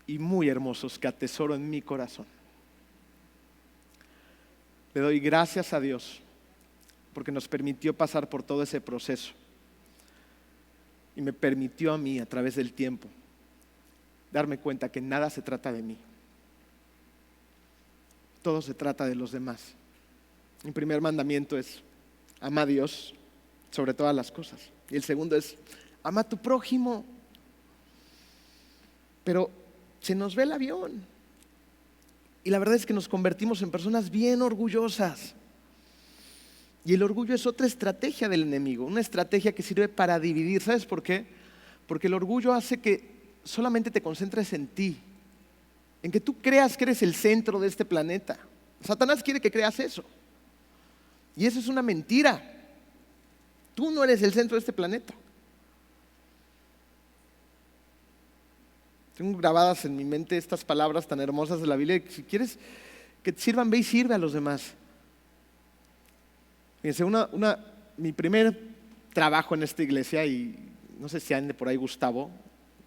y muy hermosos que atesoro en mi corazón. Le doy gracias a Dios porque nos permitió pasar por todo ese proceso y me permitió a mí, a través del tiempo, darme cuenta que nada se trata de mí. Todo se trata de los demás. Mi primer mandamiento es: ama a Dios sobre todas las cosas. Y el segundo es: ama a tu prójimo. Pero se nos ve el avión. Y la verdad es que nos convertimos en personas bien orgullosas. Y el orgullo es otra estrategia del enemigo, una estrategia que sirve para dividir. ¿Sabes por qué? Porque el orgullo hace que solamente te concentres en ti, en que tú creas que eres el centro de este planeta. Satanás quiere que creas eso. Y eso es una mentira. Tú no eres el centro de este planeta. Tengo grabadas en mi mente estas palabras tan hermosas de la Biblia. Si quieres que te sirvan, ve y sirve a los demás. Fíjense, mi primer trabajo en esta iglesia, y no sé si ande por ahí Gustavo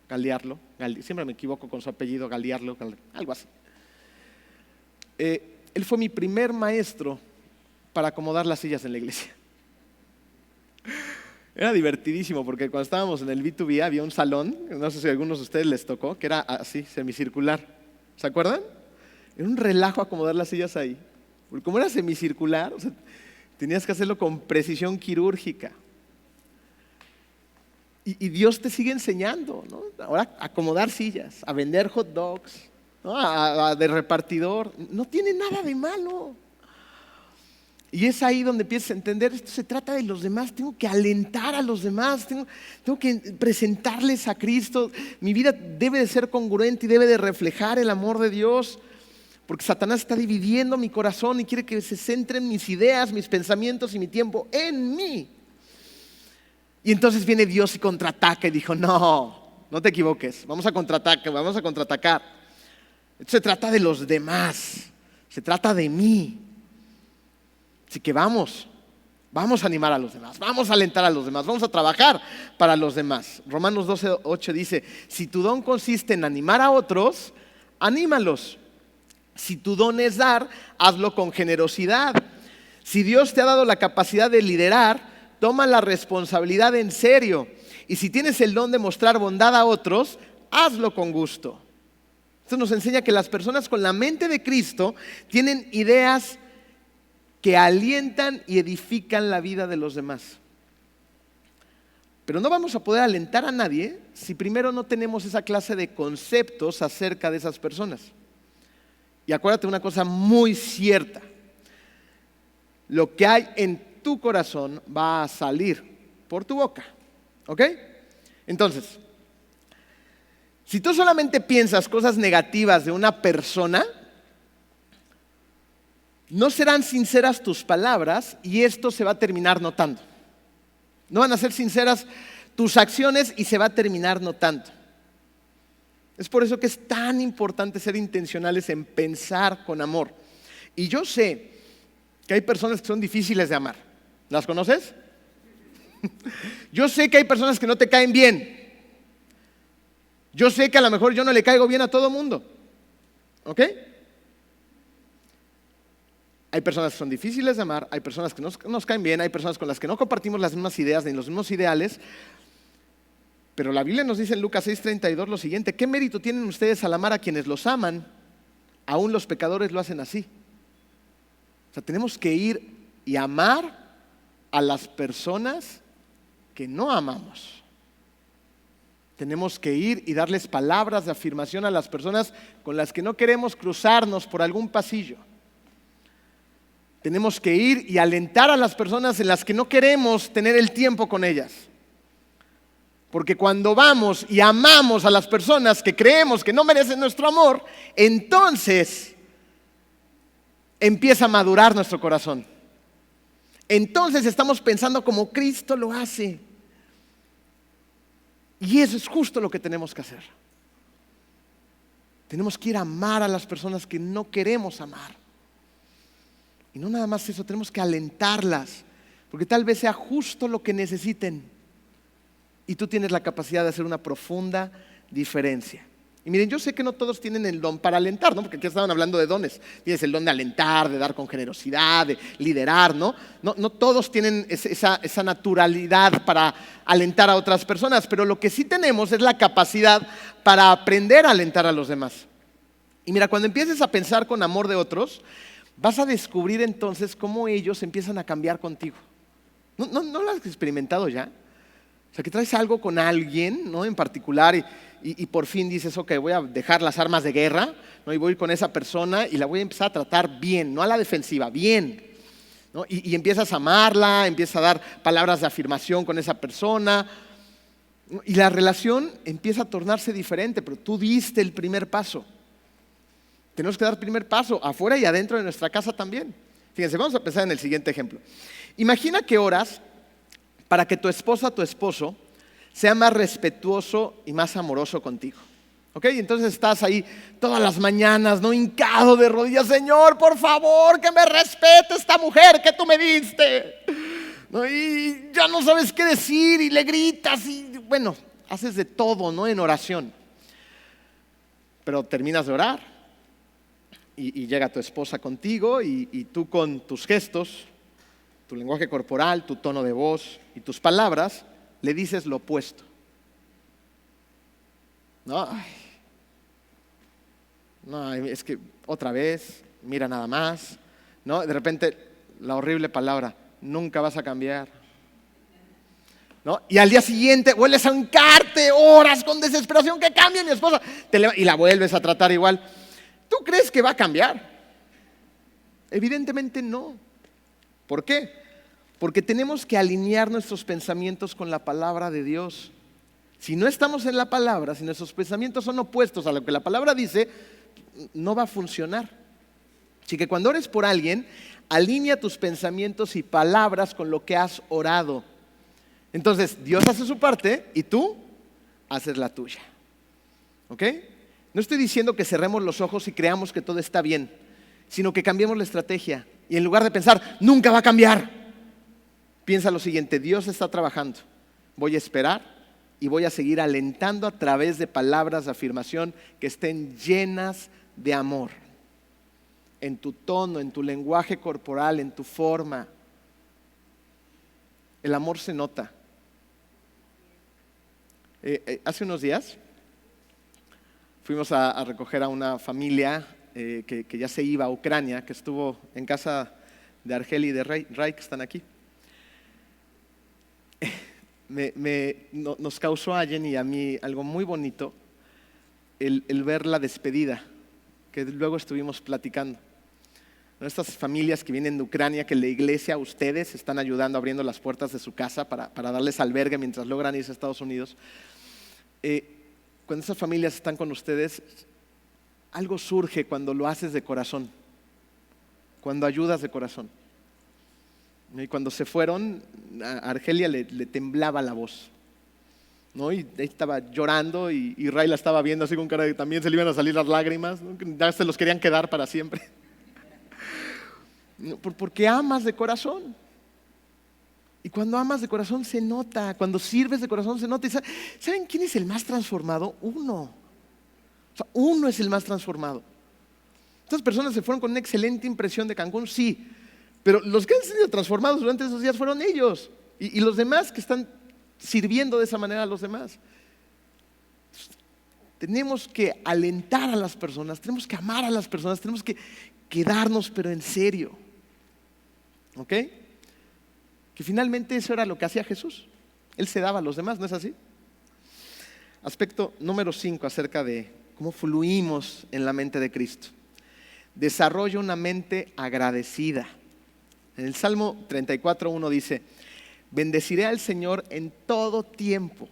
Galiarlo, siempre me equivoco con su apellido, Galiarlo, algo así. Él fue mi primer maestro para acomodar las sillas en la iglesia. Era divertidísimo porque cuando estábamos en el B2B había un salón, no sé si a algunos de ustedes les tocó, que era así, semicircular. ¿Se acuerdan? Era un relajo acomodar las sillas ahí. Porque como era semicircular, o sea, tenías que hacerlo con precisión quirúrgica. Y Dios te sigue enseñando, ¿no? Ahora a acomodar sillas, a vender hot dogs, ¿no? De repartidor. No tiene nada de malo. Y es ahí donde empiezas a entender, esto se trata de los demás, tengo que alentar a los demás, tengo que presentarles a Cristo. Mi vida debe de ser congruente y debe de reflejar el amor de Dios, porque Satanás está dividiendo mi corazón y quiere que se centren mis ideas, mis pensamientos y mi tiempo en mí. Y entonces viene Dios y contraataca y dijo, no te equivoques, vamos a contraatacar. Esto se trata de los demás, se trata de mí. Así que vamos a animar a los demás, vamos a alentar a los demás, vamos a trabajar para los demás. Romanos 12:8 dice, si tu don consiste en animar a otros, anímalos. Si tu don es dar, hazlo con generosidad. Si Dios te ha dado la capacidad de liderar, toma la responsabilidad en serio. Y si tienes el don de mostrar bondad a otros, hazlo con gusto. Esto nos enseña que las personas con la mente de Cristo tienen ideas que alientan y edifican la vida de los demás. Pero no vamos a poder alentar a nadie si primero no tenemos esa clase de conceptos acerca de esas personas. Y acuérdate una cosa muy cierta: lo que hay en tu corazón va a salir por tu boca. ¿Ok? Entonces, si tú solamente piensas cosas negativas de una persona, no serán sinceras tus palabras y esto se va a terminar notando. No van a ser sinceras tus acciones y se va a terminar notando. Es por eso que es tan importante ser intencionales en pensar con amor. Y yo sé que hay personas que son difíciles de amar. ¿Las conoces? Yo sé que hay personas que no te caen bien. Yo sé que a lo mejor yo no le caigo bien a todo mundo. ¿Ok? Hay personas que son difíciles de amar, hay personas que nos caen bien, hay personas con las que no compartimos las mismas ideas ni los mismos ideales. Pero la Biblia nos dice en Lucas 6:32 lo siguiente: ¿qué mérito tienen ustedes al amar a quienes los aman? Aún los pecadores lo hacen así. O sea, tenemos que ir y amar a las personas que no amamos. Tenemos que ir y darles palabras de afirmación a las personas con las que no queremos cruzarnos por algún pasillo. Tenemos que ir y alentar a las personas en las que no queremos tener el tiempo con ellas. Porque cuando vamos y amamos a las personas que creemos que no merecen nuestro amor, entonces empieza a madurar nuestro corazón. Entonces estamos pensando como Cristo lo hace. Y eso es justo lo que tenemos que hacer. Tenemos que ir a amar a las personas que no queremos amar. Y no nada más eso, tenemos que alentarlas, porque tal vez sea justo lo que necesiten. Y tú tienes la capacidad de hacer una profunda diferencia. Y miren, yo sé que no todos tienen el don para alentar, ¿no? Porque aquí estaban hablando de dones. Tienes el don de alentar, de dar con generosidad, de liderar, ¿no? No todos tienen esa naturalidad para alentar a otras personas, pero lo que sí tenemos es la capacidad para aprender a alentar a los demás. Y mira, cuando empieces a pensar con amor de otros, vas a descubrir entonces cómo ellos empiezan a cambiar contigo. ¿No lo has experimentado ya? O sea, que traes algo con alguien, ¿no? En particular y por fin dices, ok, voy a dejar las armas de guerra, ¿no? Y voy a ir con esa persona y la voy a empezar a tratar bien, no a la defensiva, bien, ¿no? Y empiezas a amarla, empiezas a dar palabras de afirmación con esa persona, ¿no? Y la relación empieza a tornarse diferente, pero tú diste el primer paso. Tenemos que dar el primer paso afuera y adentro de nuestra casa también. Fíjense, vamos a pensar en el siguiente ejemplo. Imagina que oras para que tu esposa, tu esposo, sea más respetuoso y más amoroso contigo. ¿Ok? Entonces estás ahí todas las mañanas, ¿no? Hincado de rodillas, Señor, por favor, que me respete esta mujer que tú me diste, ¿no? Y ya no sabes qué decir y le gritas y bueno, haces de todo, ¿no? En oración. Pero terminas de orar y llega tu esposa contigo y tú con tus gestos, tu lenguaje corporal, tu tono de voz y tus palabras, le dices lo opuesto. No, no, es que otra vez, mira nada más, ¿no? De repente la horrible palabra, nunca vas a cambiar, ¿no? Y al día siguiente vuelves a hincarte horas con desesperación que cambie mi esposa y la vuelves a tratar igual. ¿Tú crees que va a cambiar? Evidentemente no. ¿Por qué? Porque tenemos que alinear nuestros pensamientos con la palabra de Dios. Si no estamos en la palabra, si nuestros pensamientos son opuestos a lo que la palabra dice, no va a funcionar. Así que cuando ores por alguien, alinea tus pensamientos y palabras con lo que has orado. Entonces, Dios hace su parte y tú haces la tuya. ¿Ok? No estoy diciendo que cerremos los ojos y creamos que todo está bien, sino que cambiemos la estrategia. Y en lugar de pensar, nunca va a cambiar, piensa lo siguiente: Dios está trabajando. Voy a esperar y voy a seguir alentando a través de palabras de afirmación que estén llenas de amor. En tu tono, en tu lenguaje corporal, en tu forma. El amor se nota. Hace unos días fuimos a recoger a una familia que ya se iba a Ucrania, que estuvo en casa de Argel y de Ray, que están aquí. Nos causó a Jen y a mí algo muy bonito el ver la despedida, que luego estuvimos platicando. Estas familias que vienen de Ucrania, que la iglesia, ustedes están ayudando, abriendo las puertas de su casa para darles albergue mientras logran irse a Estados Unidos. Cuando esas familias están con ustedes, algo surge cuando lo haces de corazón, cuando ayudas de corazón. Y cuando se fueron, a Argelia le temblaba la voz, ¿no? Y estaba llorando y Ray la estaba viendo así con cara de que también se le iban a salir las lágrimas, ¿no? Ya se los querían quedar para siempre. Porque amas de corazón. Y cuando amas de corazón se nota, cuando sirves de corazón se nota. ¿Saben quién es el más transformado? Uno. O sea, uno es el más transformado. Estas personas se fueron con una excelente impresión de Cancún, sí, pero los que han sido transformados durante esos días fueron ellos y los demás que están sirviendo de esa manera a los demás. Tenemos que alentar a las personas, tenemos que amar a las personas, tenemos que quedarnos pero en serio. ¿Ok? Que finalmente eso era lo que hacía Jesús. Él se daba a los demás, ¿no es así? Aspecto número 5 acerca de cómo fluimos en la mente de Cristo. Desarrolla una mente agradecida. En el Salmo 34:1 dice: bendeciré al Señor en todo tiempo.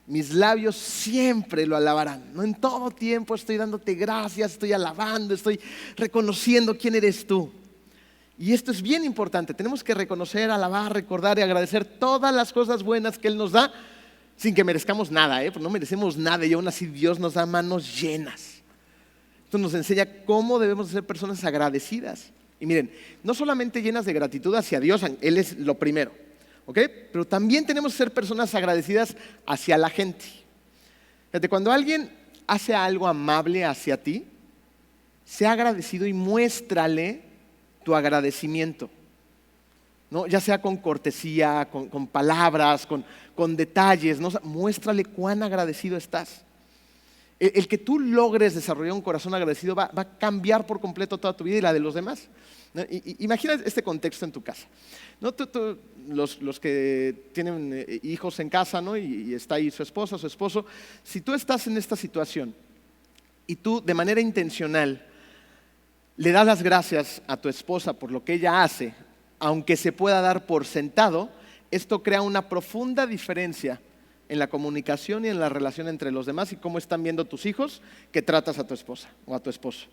Mis labios siempre lo alabarán. No, en todo tiempo estoy dándote gracias, estoy alabando, estoy reconociendo quién eres tú. Y esto es bien importante. Tenemos que reconocer, alabar, recordar y agradecer todas las cosas buenas que Él nos da sin que merezcamos nada, porque no merecemos nada y aún así Dios nos da manos llenas. Esto nos enseña cómo debemos ser personas agradecidas. Y miren, no solamente llenas de gratitud hacia Dios, Él es lo primero, ¿ok? Pero también tenemos que ser personas agradecidas hacia la gente. Fíjate, cuando alguien hace algo amable hacia ti, sea agradecido y muéstrale tu agradecimiento, ¿no? Ya sea con cortesía, con palabras, con detalles, ¿no? O sea, muéstrale cuán agradecido estás. El que tú logres desarrollar un corazón agradecido va a cambiar por completo toda tu vida y la de los demás, ¿no? Imagina este contexto en tu casa, ¿no? Los que tienen hijos en casa, ¿no? y está ahí su esposa, su esposo. Si tú estás en esta situación y tú de manera intencional le das las gracias a tu esposa por lo que ella hace, aunque se pueda dar por sentado, esto crea una profunda diferencia en la comunicación y en la relación entre los demás y cómo están viendo tus hijos que tratas a tu esposa o a tu esposo,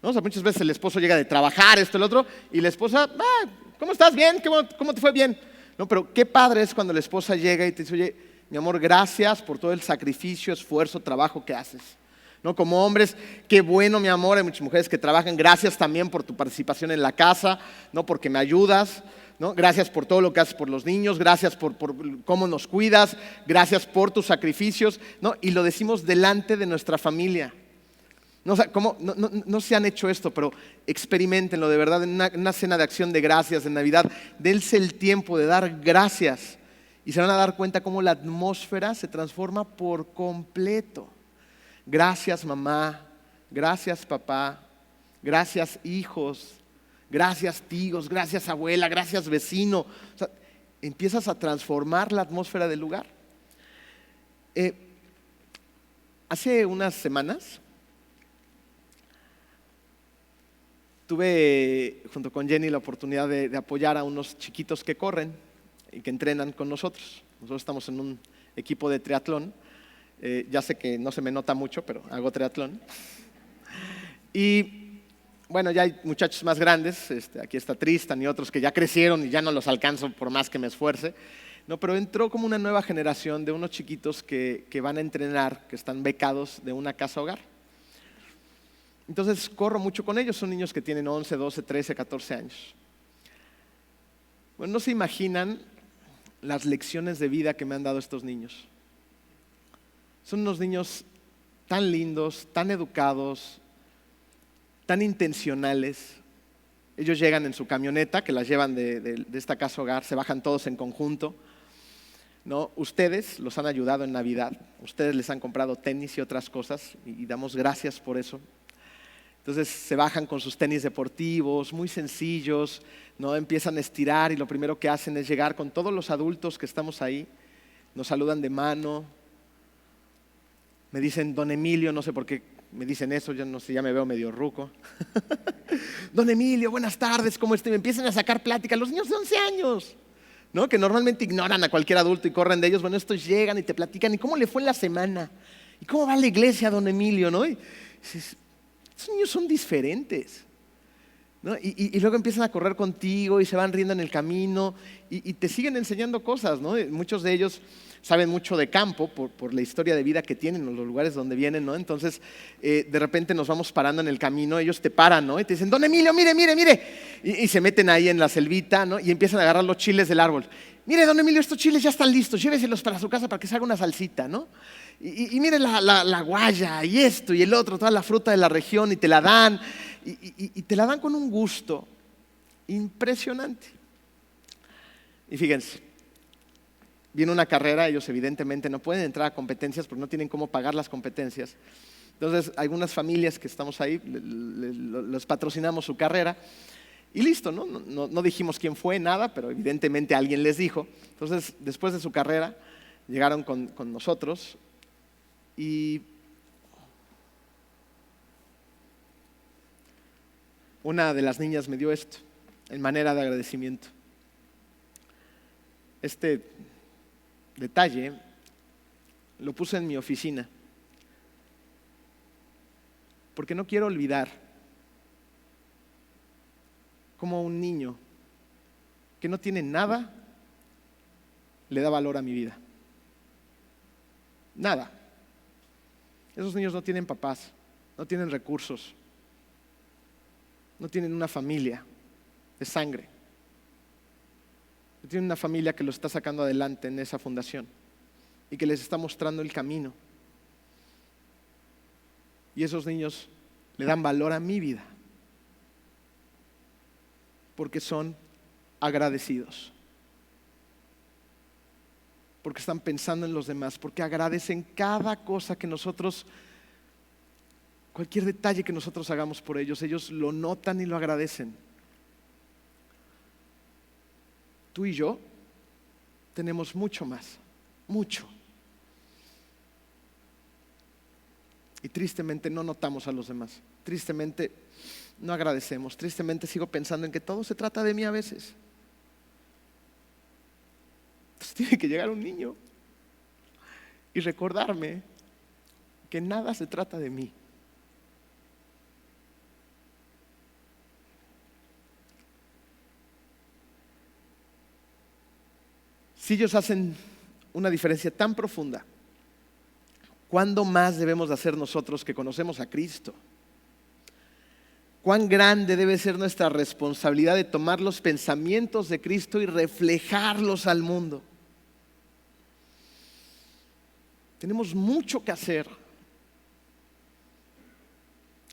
¿no? O sea, muchas veces el esposo llega de trabajar, esto, el otro, y la esposa, ¿cómo estás? Bien, ¿cómo te fue? Bien. No, pero qué padre es cuando la esposa llega y te dice: oye, Mi amor, gracias por todo el sacrificio, esfuerzo, trabajo que haces. ¿No? Como hombres, qué bueno, mi amor, hay muchas mujeres que trabajan. Gracias también por tu participación en la casa, ¿no? Porque me ayudas, ¿no? Gracias por todo lo que haces por los niños, gracias por cómo nos cuidas, gracias por tus sacrificios, ¿no? Y lo decimos delante de nuestra familia. No, o sea, no se han hecho esto, pero experimentenlo de verdad en una cena de acción de gracias de Navidad. Dense el tiempo de dar gracias y se van a dar cuenta cómo la atmósfera se transforma por completo. Gracias, mamá, gracias, papá, gracias, hijos, gracias, tíos, gracias, abuela, gracias, vecino. O sea, empiezas a transformar la atmósfera del lugar. Hace unas semanas tuve junto con Jenny la oportunidad de apoyar a unos chiquitos que corren y que entrenan con nosotros. Nosotros estamos en un equipo de triatlón. Ya sé que no se me nota mucho, pero hago triatlón. Y bueno, ya hay muchachos más grandes, aquí está Tristan y otros que ya crecieron y ya no los alcanzo por más que me esfuerce. No, pero entró como una nueva generación de unos chiquitos que van a entrenar, que están becados de una casa hogar. Entonces corro mucho con ellos, son niños que tienen 11, 12, 13, 14 años. Bueno, no se imaginan las lecciones de vida que me han dado estos niños. Son unos niños tan lindos, tan educados, tan intencionales. Ellos llegan en su camioneta, que las llevan de esta casa hogar, se bajan todos en conjunto, ¿no? Ustedes los han ayudado en Navidad, ustedes les han comprado tenis y otras cosas, y damos gracias por eso. Entonces se bajan con sus tenis deportivos, muy sencillos, ¿no? Empiezan a estirar y lo primero que hacen es llegar con todos los adultos que estamos ahí, nos saludan de mano, me dicen Don Emilio, no sé por qué me dicen eso, ya no sé, ya me veo medio ruco. Don Emilio, buenas tardes, ¿cómo estás? Me empiezan a sacar plática, los niños de 11 años, ¿no? Que normalmente ignoran a cualquier adulto y corren de ellos. Bueno, estos llegan y te platican, ¿y cómo le fue en la semana? ¿Y cómo va la iglesia, Don Emilio? ¿No? Y dices, estos niños son diferentes, ¿no? Y luego empiezan a correr contigo y se van riendo en el camino y te siguen enseñando cosas, ¿no? Muchos de ellos saben mucho de campo por la historia de vida que tienen o los lugares donde vienen, ¿no? Entonces, de repente nos vamos parando en el camino, ellos te paran, ¿no? Y te dicen, Don Emilio, mire, mire, mire. Y se meten ahí en la selvita, ¿no? Y empiezan a agarrar los chiles del árbol. Mire, Don Emilio, estos chiles ya están listos, lléveselos para su casa para que se haga una salsita, ¿no? Y mire la guaya y esto y el otro, toda la fruta de la región, y te la dan, y te la dan con un gusto impresionante. Y fíjense, viene una carrera, ellos evidentemente no pueden entrar a competencias porque no tienen cómo pagar las competencias. Entonces, algunas familias que estamos ahí, les patrocinamos su carrera y listo, ¿no? No dijimos quién fue, nada, pero evidentemente alguien les dijo. Entonces, después de su carrera, llegaron con nosotros y una de las niñas me dio esto, en manera de agradecimiento. Este detalle lo puse en mi oficina porque no quiero olvidar cómo un niño que no tiene nada le da valor a mi vida. Nada. Esos niños no tienen papás, no tienen recursos, no tienen una familia de sangre. Tienen una familia que lo está sacando adelante en esa fundación y que les está mostrando el camino. Y esos niños le dan valor a mi vida porque son agradecidos, porque están pensando en los demás, porque agradecen cada cosa que nosotros, cualquier detalle que nosotros hagamos por ellos, ellos lo notan y lo agradecen. Tú y yo tenemos mucho más, mucho. Y tristemente no notamos a los demás, tristemente no agradecemos, tristemente sigo pensando en que todo se trata de mí a veces. Entonces tiene que llegar un niño y recordarme que nada se trata de mí. Si ellos hacen una diferencia tan profunda. ¿Cuándo más debemos de hacer nosotros que conocemos a Cristo? ¿Cuán grande debe ser nuestra responsabilidad de tomar los pensamientos de Cristo y reflejarlos al mundo? Tenemos mucho que hacer.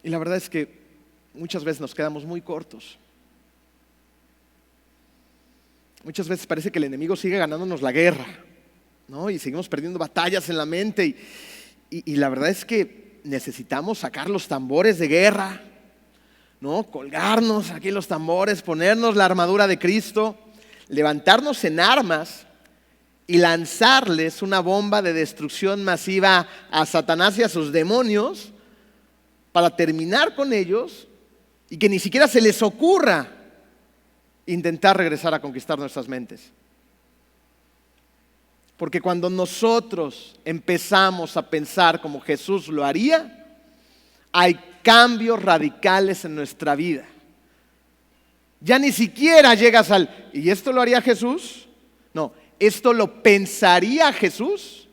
Y la verdad es que muchas veces nos quedamos muy cortos. Muchas veces parece que el enemigo sigue ganándonos la guerra, ¿no? Y seguimos perdiendo batallas en la mente. Y la verdad es que necesitamos sacar los tambores de guerra, ¿no? Colgarnos aquí los tambores, ponernos la armadura de Cristo, levantarnos en armas y lanzarles una bomba de destrucción masiva a Satanás y a sus demonios para terminar con ellos y que ni siquiera se les ocurra intentar regresar a conquistar nuestras mentes. Porque cuando nosotros empezamos a pensar como Jesús lo haría, hay cambios radicales en nuestra vida. Ya ni siquiera llegas al, ¿y esto lo haría Jesús? No, ¿esto lo pensaría Jesús?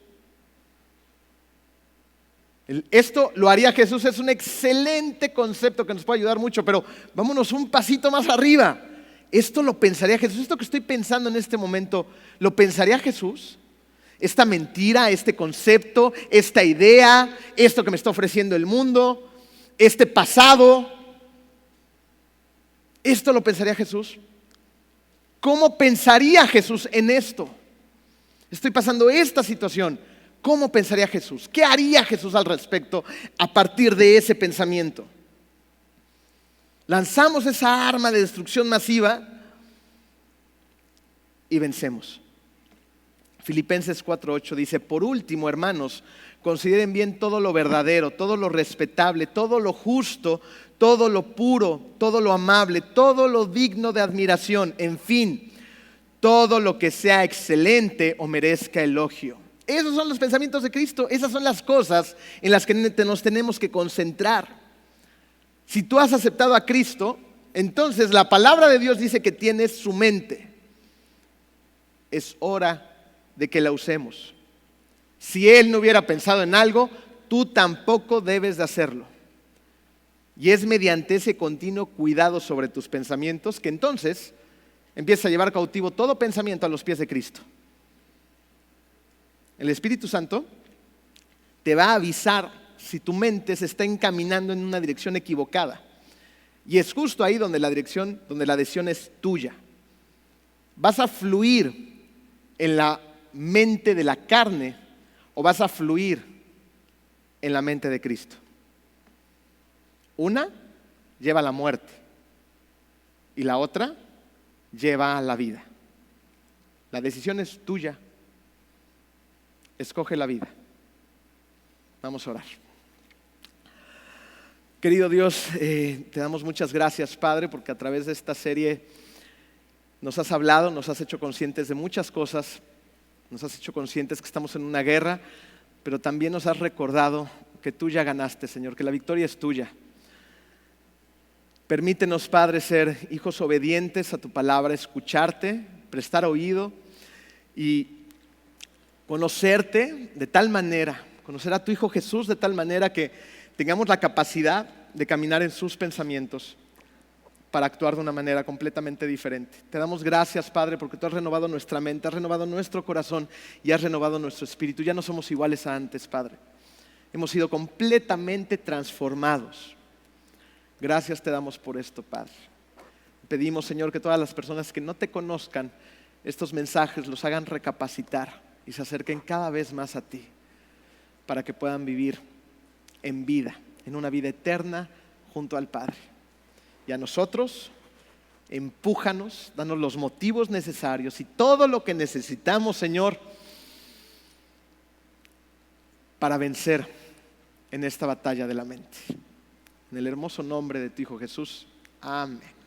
Esto lo haría Jesús es un excelente concepto que nos puede ayudar mucho, pero vámonos un pasito más arriba. ¿Esto lo pensaría Jesús? ¿Esto que estoy pensando en este momento, lo pensaría Jesús? Esta mentira, este concepto, esta idea, esto que me está ofreciendo el mundo, este pasado, ¿esto lo pensaría Jesús? ¿Cómo pensaría Jesús en esto? Estoy pasando esta situación. ¿Cómo pensaría Jesús? ¿Qué haría Jesús al respecto a partir de ese pensamiento? Lanzamos esa arma de destrucción masiva y vencemos. Filipenses 4:8 dice: por último, hermanos, consideren bien todo lo verdadero, todo lo respetable, todo lo justo, todo lo puro, todo lo amable, todo lo digno de admiración, en fin, todo lo que sea excelente o merezca elogio. Esos son los pensamientos de Cristo, esas son las cosas en las que nos tenemos que concentrar. Si tú has aceptado a Cristo, entonces la palabra de Dios dice que tienes su mente. Es hora de que la usemos. Si Él no hubiera pensado en algo, tú tampoco debes de hacerlo. Y es mediante ese continuo cuidado sobre tus pensamientos que entonces empiezas a llevar cautivo todo pensamiento a los pies de Cristo. El Espíritu Santo te va a avisar si tu mente se está encaminando en una dirección equivocada. Y es justo ahí donde la decisión es tuya. ¿Vas a fluir en la mente de la carne o vas a fluir en la mente de Cristo? Una lleva a la muerte y la otra lleva a la vida. La decisión es tuya. Escoge la vida. Vamos a orar. Querido Dios, te damos muchas gracias, Padre, porque a través de esta serie nos has hablado, nos has hecho conscientes de muchas cosas. Nos has hecho conscientes que estamos en una guerra, pero también nos has recordado que tú ya ganaste, Señor, que la victoria es tuya. Permítenos, Padre, ser hijos obedientes a tu palabra, escucharte, prestar oído y conocerte de tal manera, conocer a tu Hijo Jesús de tal manera que tengamos la capacidad de caminar en sus pensamientos para actuar de una manera completamente diferente. Te damos gracias, Padre, porque tú has renovado nuestra mente, has renovado nuestro corazón y has renovado nuestro espíritu. Ya no somos iguales a antes, Padre. Hemos sido completamente transformados. Gracias te damos por esto, Padre. Pedimos, Señor, que todas las personas que no te conozcan, estos mensajes los hagan recapacitar y se acerquen cada vez más a ti, para que puedan vivir en vida, en una vida eterna junto al Padre. Y a nosotros, empújanos, danos los motivos necesarios y todo lo que necesitamos, Señor, para vencer en esta batalla de la mente. En el hermoso nombre de tu Hijo Jesús. Amén.